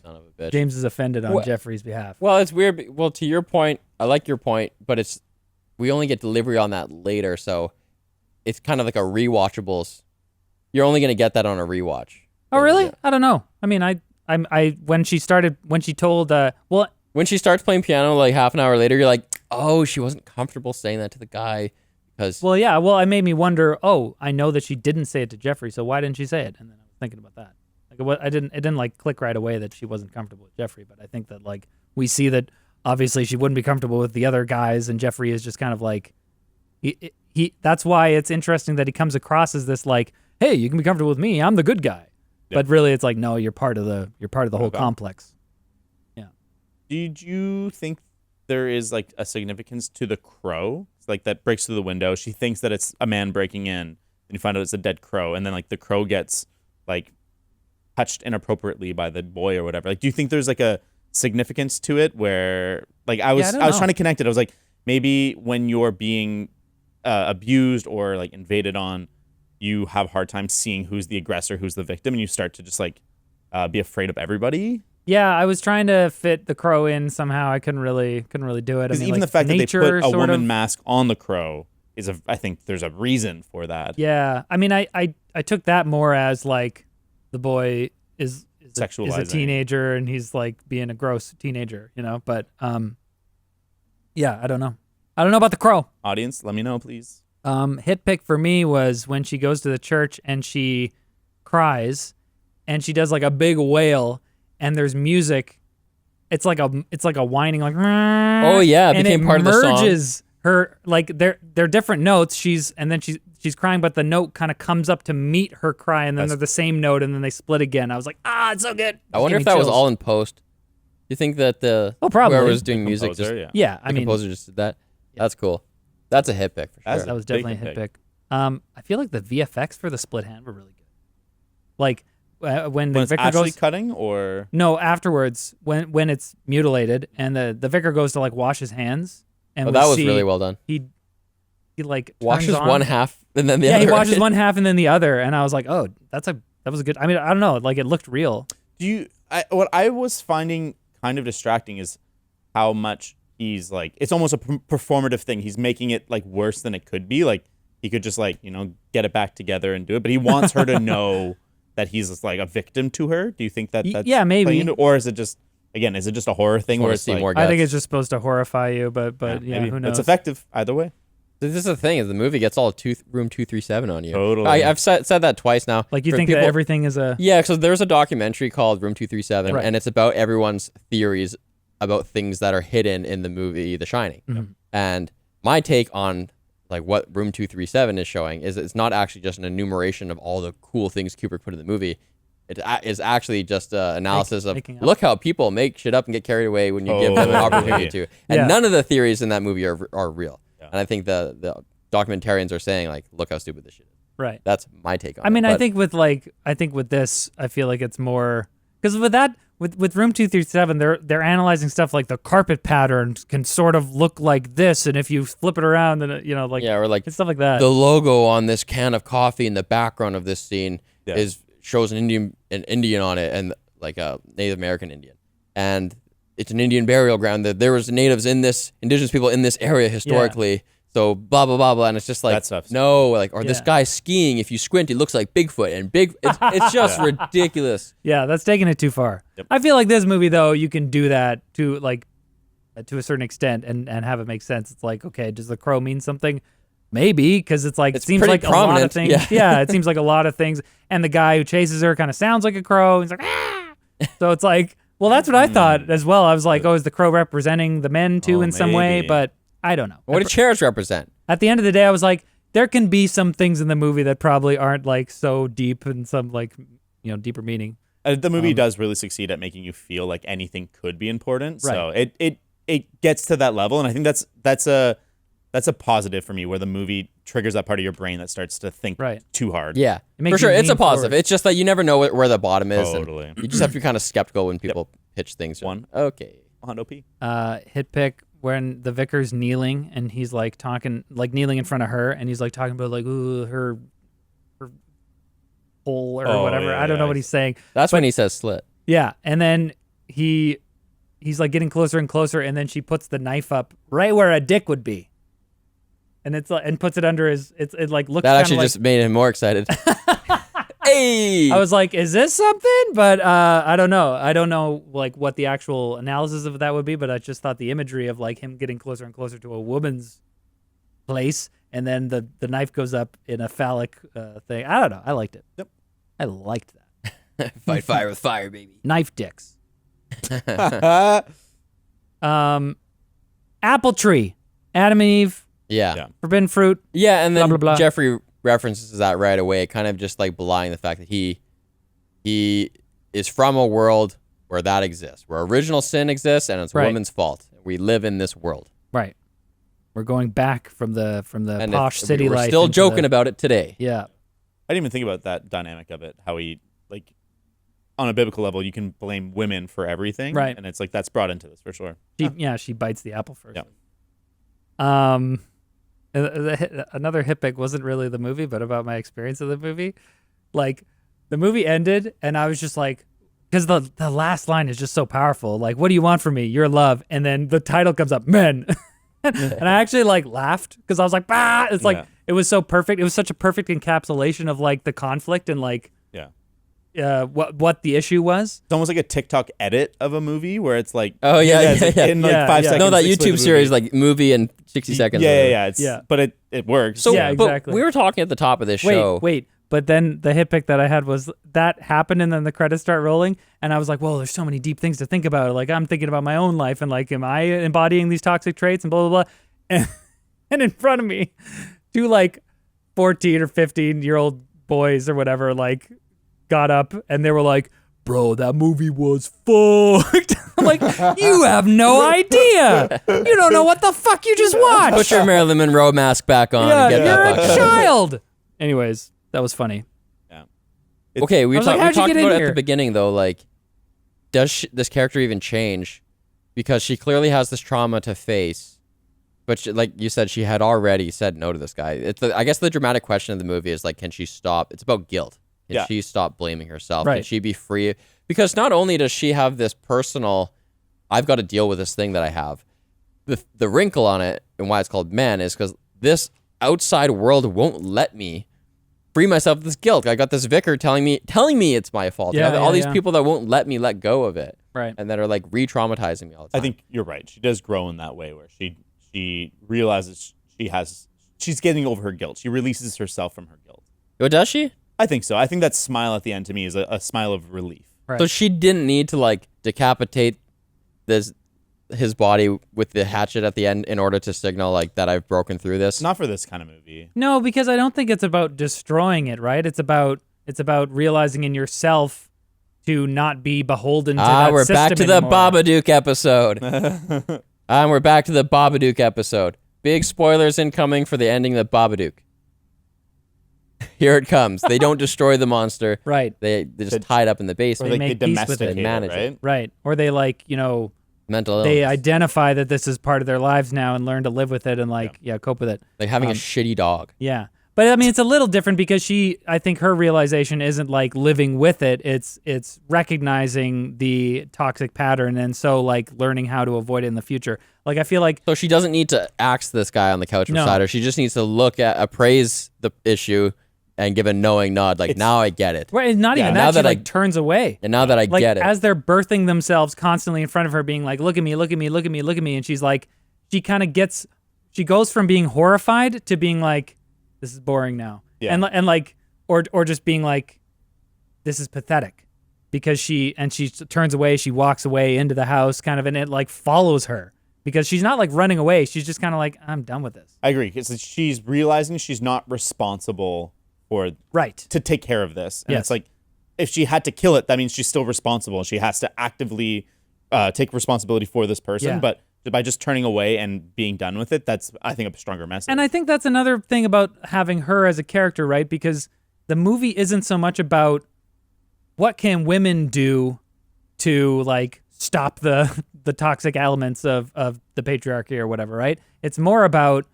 of a bitch. James is offended on Jeffrey's behalf. Well, it's weird. Well, to your point, I like your point, but we only get delivery on that later, so it's kind of like a rewatchables. You're only gonna get that on a rewatch. Oh, really? Yeah. I don't know. I mean, when she told, When she starts playing piano, like half an hour later, you're like, oh, she wasn't comfortable saying that to the guy because. well, yeah. Well, it made me wonder. Oh, I know that she didn't say it to Jeffrey, so why didn't she say it? And then I was thinking about that. Like, it didn't like click right away that she wasn't comfortable with Jeffrey. But I think that like we see that obviously she wouldn't be comfortable with the other guys, and Jeffrey is just kind of like he. That's why it's interesting that he comes across as this like, hey, you can be comfortable with me. I'm the good guy. Yeah. But really, it's like, no, you're part of the whole complex. Did you think there is like a significance to the crow? It's like that breaks through the window. She thinks that it's a man breaking in, and you find out it's a dead crow, and then like the crow gets like touched inappropriately by the boy or whatever. Like, do you think there's like a significance to it where like I was trying to connect it. I was like, maybe when you're being abused or like invaded on, you have a hard time seeing who's the aggressor, who's the victim, and you start to just like be afraid of everybody. Yeah, I was trying to fit the crow in somehow. I couldn't really do it. I Because mean, even like, the fact that they put a woman of, mask on the crow I think there's a reason for that. Yeah, I mean, I took that more as like the boy is a teenager and he's like being a gross teenager, you know. But yeah, I don't know about the crow. Audience, let me know, please. Hit pick for me was when she goes to the church and she cries, and she does like a big wail, and there's music. It's like a whining like. Oh yeah, it became part of the song. Merges her like they're different notes. She's crying, but the note kind of comes up to meet her cry, and then they're the same note, and then they split again. I was like, it's so good. I wonder if that was all in post. You think that probably whoever was doing music composer, yeah, the composer just did that? Yeah. That's cool. That's a hit pick for sure. That was definitely a hit pick. I feel like the VFX for the split hand were really good. Like when the it's vicar actually goes cutting, or no, afterwards when it's mutilated and the vicar goes to like wash his hands, and that was really well done. He like washes on. one half and then the other. Yeah, he washes one half and then the other, and I was like, that was a good. I mean, I don't know, like it looked real. What I was finding kind of distracting is how much he's like, it's almost a performative thing. He's making it like worse than it could be. Like he could just like, get it back together and do it, but he wants her to know that he's just like a victim to her. Do you think that's maybe, or is it just a horror thing where it's like, more I think it's just supposed to horrify you, but yeah, who knows? It's effective either way. This is the thing: is the movie gets all room 237 on you. Totally. I've said that twice now. Like you think that everything is a so there's a documentary called Room 237, and it's about everyone's theories about things that are hidden in the movie The Shining. Mm-hmm. And my take on like what Room 237 is showing is it's not actually just an enumeration of all the cool things Kubrick put in the movie. It is actually just an analysis of look how people make shit up and get carried away when you give them an opportunity to. And none of the theories in that movie are real. Yeah. And I think the documentarians are saying like, look how stupid this shit is. Right. That's my take on it. I mean, I think with this, I feel like it's more because with that. With Room 237, they're analyzing stuff like the carpet pattern can sort of look like this, and if you flip it around, then or like stuff like that. The logo on this can of coffee in the background of this scene shows an Indian on it, and like a Native American Indian, and it's an Indian burial ground. That there was indigenous people in this area historically. Yeah. So blah blah blah blah, and it's just like this guy skiing. If you squint, he looks like Bigfoot, and it's just ridiculous. Yeah, that's taking it too far. Yep. I feel like this movie though, you can do that to a certain extent and have it make sense. It's like, okay, does the crow mean something? Maybe, because it seems like a lot of things. Yeah, it seems like a lot of things. And the guy who chases her kind of sounds like a crow. He's like, ah. So it's like, well, that's what I thought as well. I was like, is the crow representing the men too in some way? But I don't know. What do chairs represent? At the end of the day, I was like, there can be some things in the movie that probably aren't like so deep and some like, deeper meaning. The movie does really succeed at making you feel like anything could be important. Right. So it gets to that level, and I think that's a positive for me, where the movie triggers that part of your brain that starts to think too hard. Yeah, for sure, it's a positive. It's just that you never know where the bottom is. Totally. You just have to be kind of skeptical when people pitch things. Okay. Hondo P. Hit pick when the vicar's kneeling and he's like talking, like kneeling in front of her, and he's like talking about like her hole or whatever. I don't know what he's saying. But when he says slit. Yeah, and then he's like getting closer and closer, and then she puts the knife up right where a dick would be, and it's like, and puts it under his. It like looks. That actually just made him more excited. Hey, I was like, is this something? But I don't know. I don't know like what the actual analysis of that would be, but I just thought the imagery of like him getting closer and closer to a woman's place, and then the knife goes up in a phallic thing. I don't know. I liked it. Yep. I liked that. Fight fire with fire, baby. Knife dicks. Apple tree. Adam and Eve. Yeah. Forbidden fruit. Yeah, and then blah, blah, blah. Jeffrey references that right away, kind of just like belying the fact that he is from a world where that exists, where original sin exists, and it's a woman's fault. We live in this world. Right. We're going back from the posh city life. We're still joking about it today. Yeah. I didn't even think about that dynamic of it, how he, like, on a biblical level, you can blame women for everything. Right. And it's like, that's brought into this for sure. She bites the apple first. Yeah. Another hit pick wasn't really the movie, but about my experience of the movie. Like, the movie ended, and I was just like, because the last line is just so powerful. Like, what do you want from me? Your love. And then the title comes up, Men. And I actually like laughed because I was like, bah! It's like, it was so perfect. It was such a perfect encapsulation of like the conflict and like, what the issue was. It's almost like a TikTok edit of a movie where it's like, in like 5 seconds. No, that explain YouTube the series, movie. like movie in 60 seconds. But it works. So, Yeah, but exactly. we were talking at the top of this show. Wait. But then the hit pick that I had was that happened, and then the credits start rolling, and I was like, "Whoa, there's so many deep things to think about." Like, I'm thinking about my own life, and like, am I embodying these toxic traits, and blah blah blah. And in front of me, two like 14 or 15-year-old boys or whatever like got up, and they were like, "Bro, that movie was fucked." I'm like, "You have no idea. You don't know what the fuck you just watched." Put your Marilyn Monroe mask back on and get you're that a fuck out. child. Anyways, that was funny. Okay, we I was like, talked how'd you get about in it at here? the beginning, though, like, does this character even change? Because she clearly has this trauma to face, but she, like you said, she had already said no to this guy. I guess the dramatic question of the movie is, like, can she stop? It's about guilt. Can she stop blaming herself? Right. Can she be free? Because not only does she have this personal, I've got to deal with this thing that I have, the wrinkle on it and why it's called Men is because this outside world won't let me free myself of this guilt. I got this vicar telling me it's my fault. I have all these people that won't let me let go of it. Right. And that are like re-traumatizing me all the time. I think you're right. She does grow in that way where she realizes she's getting over her guilt. She releases herself from her guilt. Oh, does she? I think so. I think that smile at the end to me is a smile of relief. Right. So she didn't need to like decapitate his body with the hatchet at the end in order to signal like that I've broken through this. Not for this kind of movie. No, because I don't think it's about destroying it, right? It's about realizing in yourself to not be beholden to that we're system back to anymore. the Babadook episode. We're back to the Babadook episode. Big spoilers incoming for the ending of the Babadook. Here it comes. They don't destroy the monster. Right. They just tie it up in the Or basement. like make they peace with it. domesticate it, Manage it. right? Right. Or they like, Mental illness. they identify that this is part of their lives now and learn to live with it and cope with it. like having a shitty dog. Yeah. But I mean, it's a little different because I think her realization isn't like living with it. It's recognizing the toxic pattern and so like learning how to avoid it in the future. Like I feel like So she doesn't need to axe this guy on the couch beside her. She just needs to appraise the issue and give a knowing nod. Like, now I get it. right, not even now that, she that like turns away. And now that I Like get it. as they're birthing themselves constantly in front of her, being like, "Look at me, look at me, look at me, look at me," and she's like, she goes from being horrified to being like, "This is boring now," and like, or just being like, "This is pathetic," because she turns away, she walks away into the house, kind of, and it like follows her because she's not like running away, she's just kind of like, "I'm done with this." I agree. Because she's realizing she's not responsible to take care of this. And it's like, if she had to kill it, that means she's still responsible. She has to actively take responsibility for this person. Yeah. But by just turning away and being done with it, that's, I think, a stronger message. And I think that's another thing about having her as a character, right? Because the movie isn't so much about what can women do to like stop the toxic elements of the patriarchy or whatever, right? It's more about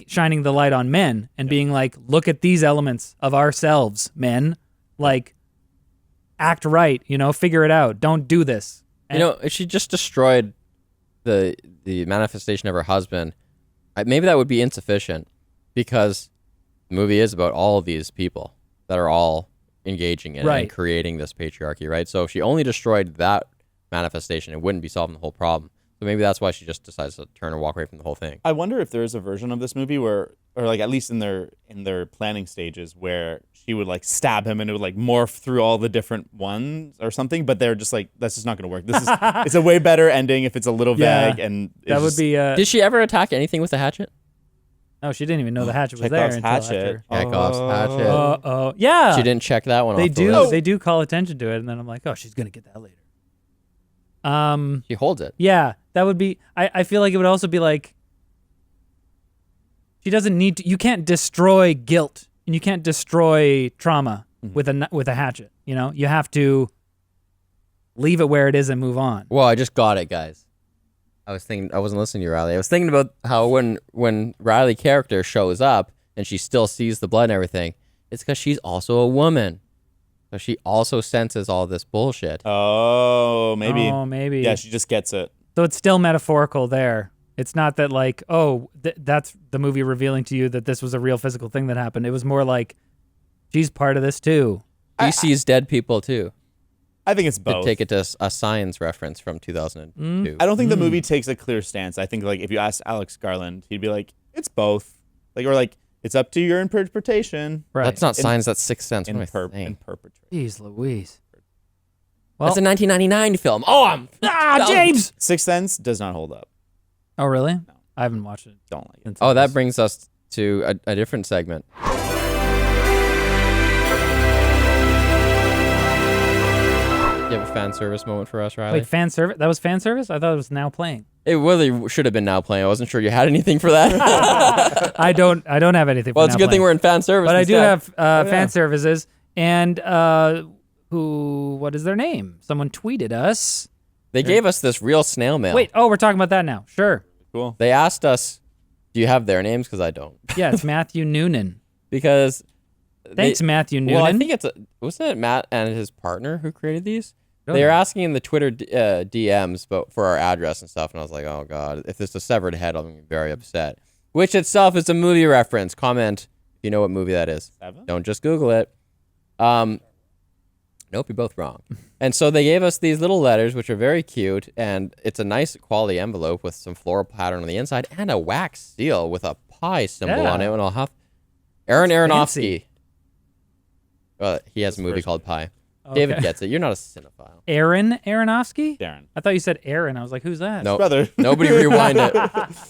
shining the light on men and being like, look at these elements of ourselves, men. Like, act right, figure it out. Don't do this. And if she just destroyed the manifestation of her husband, maybe that would be insufficient because the movie is about all of these people that are all engaging in it and creating this patriarchy, right? So if she only destroyed that manifestation, it wouldn't be solving the whole problem. So maybe that's why she just decides to turn and walk away from the whole thing. I wonder if there is a version of this movie where, or like at least in their planning stages, where she would like stab him and it would like morph through all the different ones or something. But they're just like, that's just not going to work. This is it's a way better ending if it's a little vague and that would be. Did she ever attack anything with a hatchet? No, she didn't even know the hatchet was Chekhov's there until hatchet. after. Chekhov's hatchet. Yeah. She didn't check that one They off the do. list. They do call attention to it, and then I'm like, oh, she's gonna get that later. She holds it. Yeah, that would be. I feel like it would also be like, she doesn't need to. You can't destroy guilt, and you can't destroy trauma with a hatchet. You have to leave it where it is and move on. Well, I just got it, guys. I wasn't listening to you, Riley. I was thinking about how when Riley character shows up and she still sees the blood and everything, it's because she's also a woman. So she also senses all this bullshit. Oh, maybe. Oh, maybe. Yeah, she just gets it. So it's still metaphorical there. It's not that like, oh, that's the movie revealing to you that this was a real physical thing that happened. It was more like, she's part of this too. She sees dead people too. I think it's To both. take it to a science reference from 2002. I don't think the movie takes a clear stance. I think like if you asked Alex Garland, he'd be like, it's both. Like, or like, it's up to your interpretation. Right. That's not science, that's Sixth Sense. In What am I saying? perpetrate. Jeez Louise. Well, That's a 1999 film. Oh, I'm... James! Sixth Sense does not hold up. Oh, really? No. I haven't watched it. Don't like it. Oh, that brings us to a different segment. You have a fan service moment for us, Riley? Wait, fan service? That was fan service? I thought it was now playing. It really should have been now playing. I wasn't sure you had anything for that. I don't have anything for Well, it's a now good thing playing. we're in fan service. But I do instead. have fan services. And what is their name? Someone tweeted us. They gave us this real snail mail. Wait, we're talking about that now. Sure. Cool. They asked us, do you have their names? Because I don't. Yeah, it's Matthew Noonan. Because... Thanks, Matthew Noonan. Well, I think wasn't it Matt and his partner who created these? Really? They were asking in the Twitter DMs for our address and stuff, and I was like, oh, God, if it's a severed head, I'm going to be very upset. Which itself is a movie reference. Comment if you know what movie that is. Seven? Don't just Google it. Nope, you're both wrong. And so they gave us these little letters, which are very cute, and it's a nice quality envelope with some floral pattern on the inside and a wax seal with a pie symbol on it. And I'll have Aaron Aronofsky. He has a movie called Pie. David gets it. You're not a cinephile. Aaron Aronofsky? Darren. I thought you said Aaron. I was like, who's that? Nope. Brother. Nobody rewind it.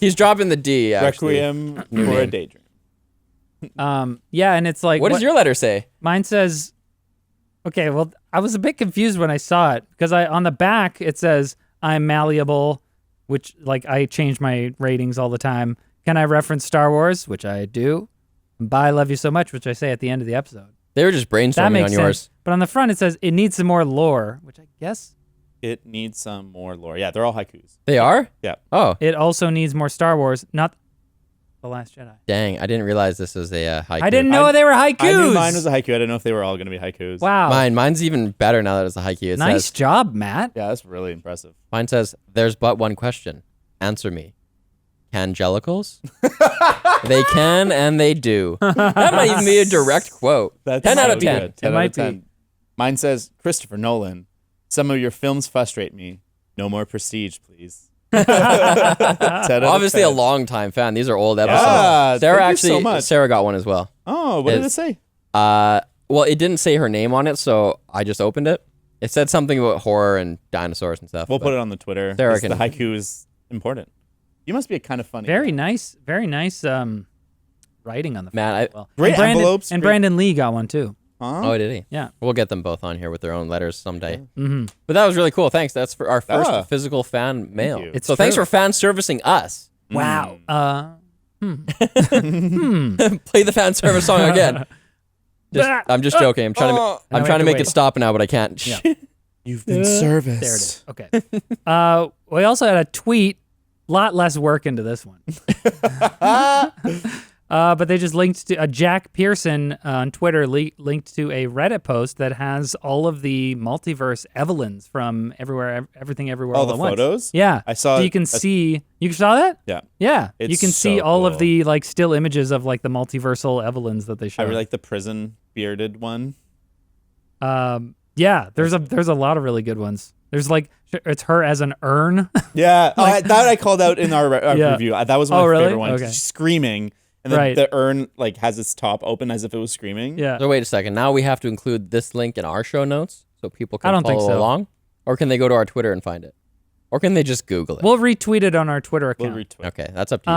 He's dropping the D, actually. Requiem for a Daydream. Yeah, and it's like... What does your letter say? Mine says... Okay, well, I was a bit confused when I saw it because on the back it says I'm malleable, which like I change my ratings all the time. Can I reference Star Wars, which I do? Bye, love you so much, which I say at the end of the episode. They were just That brainstorming makes on yours. sense. But on the front it says it needs some more lore, which I guess It needs some more lore. Yeah, they're all haikus. They are? Yeah. Oh, it also needs more Star Wars, not The Last Jedi. dang. I didn't realize this was a haiku. I didn't know they were haikus. I knew mine was a haiku. I didn't know if they were all going to be haikus. Wow. Mine's even better now that it's a haiku. It Nice says, job, Matt. Yeah, that's really impressive. mine says, there's but one question. Answer me. Cangelicals? They can and they do. That might even be a direct quote. That's 10 out so of 10. good. 10 It out might of 10. be. Mine says, Christopher Nolan, some of your films frustrate me. No more Prestige, please. 10 out of Obviously a 10. long-time fan. These are old episodes. Yeah, Sarah thank you so actually, much. Sarah got one as well. Oh, what did it say? Well, it didn't say her name on it, so I just opened it. It said something about horror and dinosaurs and stuff. We'll but put it on the Twitter. Sarah 'cause can- the haiku is important. You must be a kind of funny Very guy. nice writing on the front Matt, as well. Great and Brandon, envelopes, And great- Brandon Lee got one too. Huh? Oh, did he? Yeah. We'll get them both on here with their own letters someday. Mm-hmm. But that was really cool. Thanks. That's for our first Ah. physical fan mail. you. It's So thanks true. for fan servicing us. Wow. Play the fan service song again. I'm just joking. I'm trying to. Now I'm we trying have to to make wait. it stop now, but I can't. Yeah. You've been There it serviced. is. Okay. We also had a tweet. Lot less work into this one. But they just linked to Jack Pearson on Twitter linked to a Reddit post that has all of the multiverse Evelyns from everything everywhere All all the at once. photos? Yeah. I saw So you can see. You saw that? Yeah. Yeah. You It's can see so all of cool. the like still images of like the multiversal Evelyns that they I showed. really like the prison bearded one. Yeah. There's a lot of really good ones. There's like it's her as an urn. Yeah, that I called out in our Yeah. review. That was one of Oh, my really? favorite ones. Okay. She's screaming, and then Right. the urn like has its top open as if it was screaming. Yeah. So wait a second. Now we have to include this link in our show notes so people can I don't think follow so. along, or can they go to our Twitter and find it, or can they just Google it? We'll retweet it on our Twitter We'll account. retweet. Okay, that's up to you.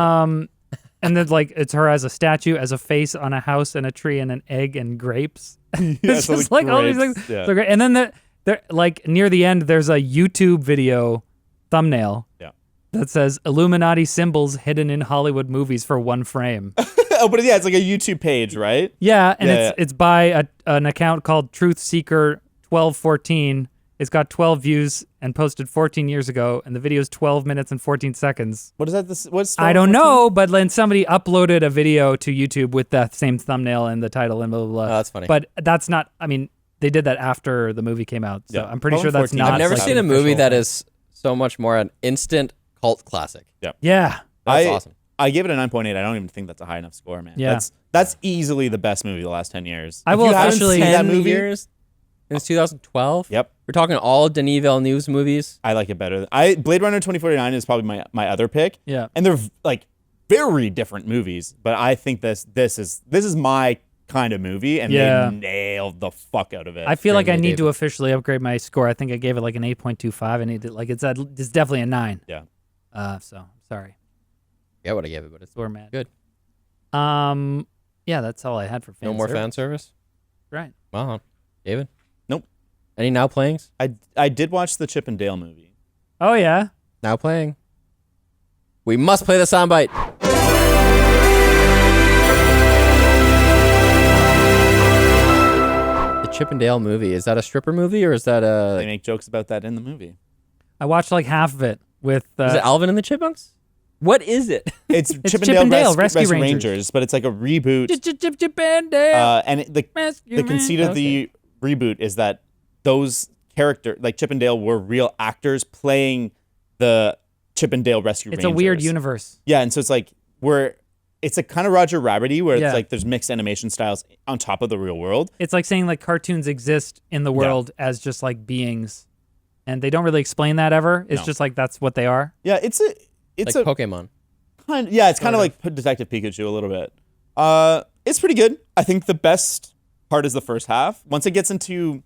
And then like it's her as a statue, as a face on a house and a tree and an egg and grapes. It's so just the like all these grapes, things. yeah. So great. And then there like near the end, there's a YouTube video thumbnail Yeah. that says Illuminati symbols hidden in Hollywood movies for one frame. Oh, but yeah, it's like a YouTube page, right? Yeah, and Yeah, it's by an account called Truth Seeker 1214, It's got 12 views and posted 14 years ago, and the video is 12 minutes and 14 seconds. What is that? What's I don't know, but then somebody uploaded a video to YouTube with that same thumbnail and the title and blah, blah, blah. Oh, that's funny. But that's not, I mean, they did that after the movie came out, so Yeah. I'm pretty sure that's 14. not. I've never like, seen a an movie official- that is so much more an instant cult classic. Yeah. That's awesome. I gave it a 9.8. I don't even think that's a high enough score, man. Yeah. That's easily the best movie of the last 10 years. I If will you haven't officially- seen that 10 movie. years? Since 2012? Yep. We're talking all Denis Villeneuve's movies. I like it better. Blade Runner 2049 is probably my other pick. Yeah. And they're like very different movies, but I think this is my kind of movie, and Yeah. they nailed the fuck out of it. I feel like I Extremely need to David. officially upgrade my score. I think I gave it like an 8.25. I need to, like, it's definitely a 9. Yeah. So, sorry. Yeah, what I gave it, but it's We're mad. good. Yeah, that's all I had for fan No more service. fan service? Right. Wow. David? Nope. Any now playings? I did watch the Chip and Dale movie. Oh, yeah. Now playing. We must play the soundbite. The Chip and Dale movie. Is that a stripper movie or is that They a... make jokes about that in the movie. I watched like half of it with. Is it Alvin and the Chipmunks? What is it? It's Chip and Dale Rescue Rangers, but it's like a reboot. Chip and Dale. And the conceit of the reboot is that those characters, like Chip and Dale, were real actors playing the Chip and Dale Rescue It's Rangers. a weird universe. Yeah, and so it's like it's a kind of Roger Rabbity where Yeah. it's like there's mixed animation styles on top of the real world. It's like saying like cartoons exist in the world as just like beings, and they don't really explain that ever. It's No. just like that's what they are. Yeah, it's Like a Pokemon. kind it's kind of like Detective Pikachu a little bit. It's pretty good. I think the best part is the first half. Once it gets into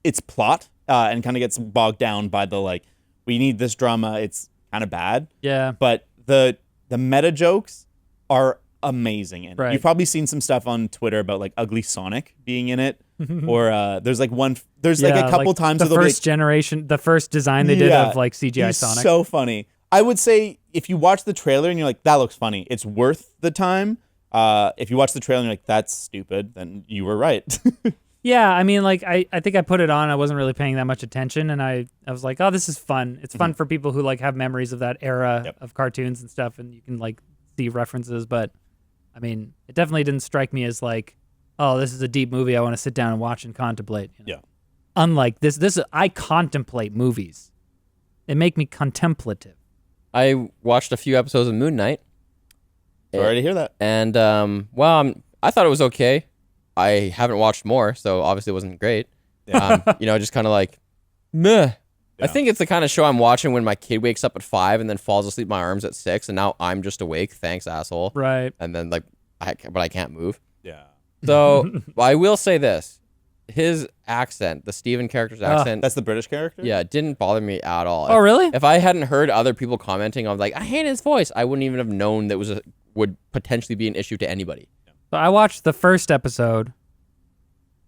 its plot and kind of gets bogged down by the like, we need this drama, it's kind of bad. Yeah. But the meta jokes are amazing. And Right. you've probably seen some stuff on Twitter about like Ugly Sonic being in it, or there's like a couple times the where they'll be first generation, the first design they did Yeah. of like CGI He's Sonic. so funny. I would say if you watch the trailer and you're like, that looks funny, it's worth the time. If you watch the trailer and you're like, that's stupid, then you were right. Yeah, I mean, like I think I put it on. I wasn't really paying that much attention, and I was like, oh, this is fun. It's fun for people who like have memories of that era Yep. of cartoons and stuff, and you can like see references. But I mean, it definitely didn't strike me as like, oh, this is a deep movie I want to sit down and watch and contemplate. You know? Yeah. Unlike this, I contemplate movies. They make me contemplative. I watched a few episodes of Moon Knight. Sorry to hear that. And, I thought it was okay. I haven't watched more, so obviously it wasn't great. Just kind of like, meh. I think it's the kind of show I'm watching when my kid wakes up at 5 and then falls asleep in my arms at 6, and now I'm just awake. Thanks, asshole. Right. And then, but I can't move. Yeah. So, I will say this. His accent, the Steven character's accent, That's the British character? yeah, it didn't bother me at all. Oh, really? If I hadn't heard other people commenting on like, I hate his voice, I wouldn't even have known that would potentially be an issue to anybody. So I watched the first episode,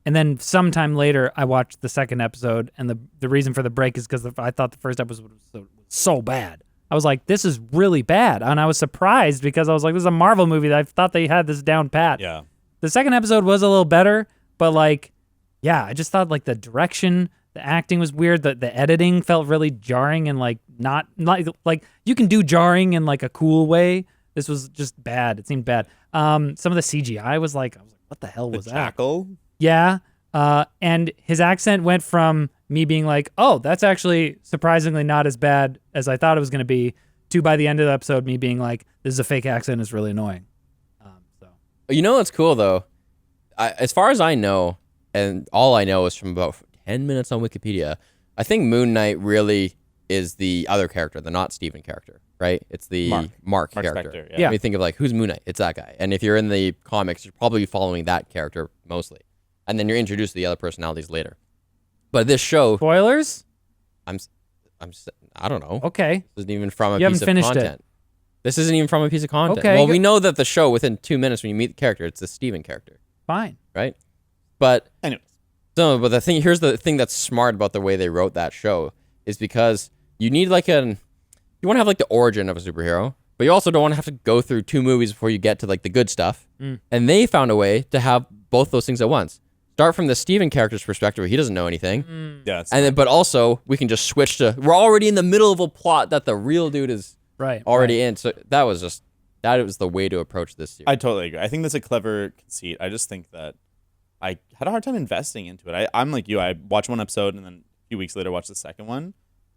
and then sometime later I watched the second episode, and the reason for the break is because I thought the first episode was so bad. I was like, this is really bad, and I was surprised because I was like, this is a Marvel movie that I thought they had this down pat. Yeah. The second episode was a little better, but like, yeah, I just thought like the direction, the acting was weird, the editing felt really jarring and like not like you can do jarring in like a cool way. This was just bad. It seemed bad. Some of the CGI was like, I was like, what the hell was that? Jackal? Yeah. And his accent went from me being like, oh, that's actually surprisingly not as bad as I thought it was going to be, to by the end of the episode, me being like, this is a fake accent. It's really annoying. You know what's cool though? As far as I know, and all I know is from about 10 minutes on Wikipedia, I think Moon Knight really is the other character, the not Steven character, right? It's the Mark character. Spector, yeah. When you think of like, who's Moon Knight? It's that guy. And if you're in the comics, you're probably following that character mostly. And then you're introduced to the other personalities later. But this show, Spoilers? I don't know. Okay. This isn't even from a You haven't piece of finished it. content. This isn't even from a piece of content. Okay, Well, we know that the show, within 2 minutes when you meet the character, it's the Steven character, Fine. right? But Anyways. but here's the thing that's smart about the way they wrote that show is because you need you want to have like the origin of a superhero, but you also don't want to have to go through 2 movies before you get to like the good stuff. And they found a way to have both those things at once. start from the Steven character's perspective where he doesn't know anything. Yeah. And then, but also we can just switch to, we're already in the middle of a plot that the real dude is already in. So that was the way to approach this series. I totally agree. I think that's a clever conceit. I just think that I had a hard time investing into it. I'm like you. I watched one episode and then a few weeks later watched the second one.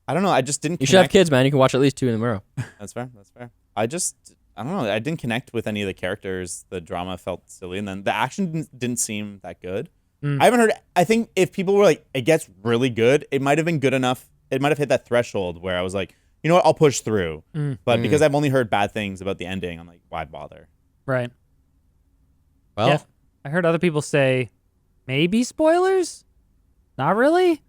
I don't know. I just didn't. You should have kids, man. You can watch at least 2 in a row. That's fair. I don't know. I didn't connect with any of the characters. The drama felt silly, and then the action didn't seem that good. I haven't heard. I think if people were like, it gets really good, it might have been good enough. It might have hit that threshold where I was like, you know what, I'll push through. But because I've only heard bad things about the ending, I'm like, why bother? Right. Well, yeah, I heard other people say maybe spoilers. Not really.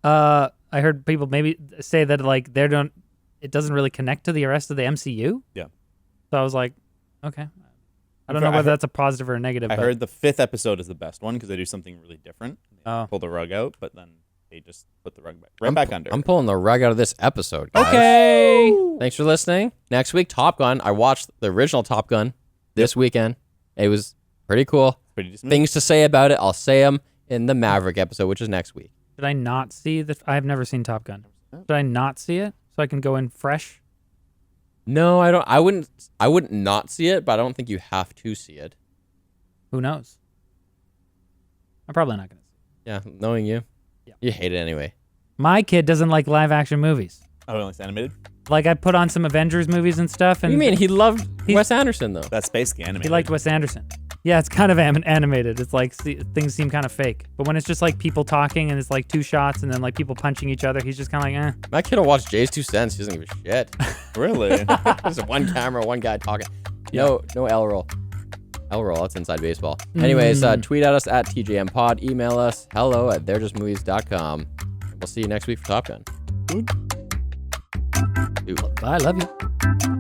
I heard people maybe say that like it doesn't really connect to the rest of the MCU. Yeah. So I was like, okay. I don't know whether that's a positive or a negative. I heard the 5th episode is the best one because they do something really different. They pull the rug out, but then they just put the rug back under. I'm pulling the rug out of this episode, guys. Okay. Thanks for listening. Next week, Top Gun. I watched the original Top Gun this weekend. It was pretty cool. Pretty decent. Things to say about it. I'll say them in the Maverick episode, which is next week. Did I not see I have never seen Top Gun. Did I not see it so I can go in fresh? No, I don't. I wouldn't not see it, but I don't think you have to see it. Who knows? I'm probably not going to see it. Yeah, knowing you. Yeah. You hate it anyway. My kid doesn't like live action movies. Oh, it's animated? Like I put on some Avengers movies and stuff. And What do you mean? He loved Wes Anderson, though. That's basically animated. he liked Wes Anderson. Yeah, it's kind of animated. It's like things seem kind of fake. But when it's just like people talking and it's like 2 shots and then like people punching each other, he's just kind of like, eh. My kid will watch Jay's 2 Cents. He doesn't give a shit. Really? Just one camera, one guy talking. No L roll. L roll, that's inside baseball. Anyways, tweet at us at TJMPod. Email us hello@they'rejustmovies.com. We'll see you next week for Top Gun. Bye, love you.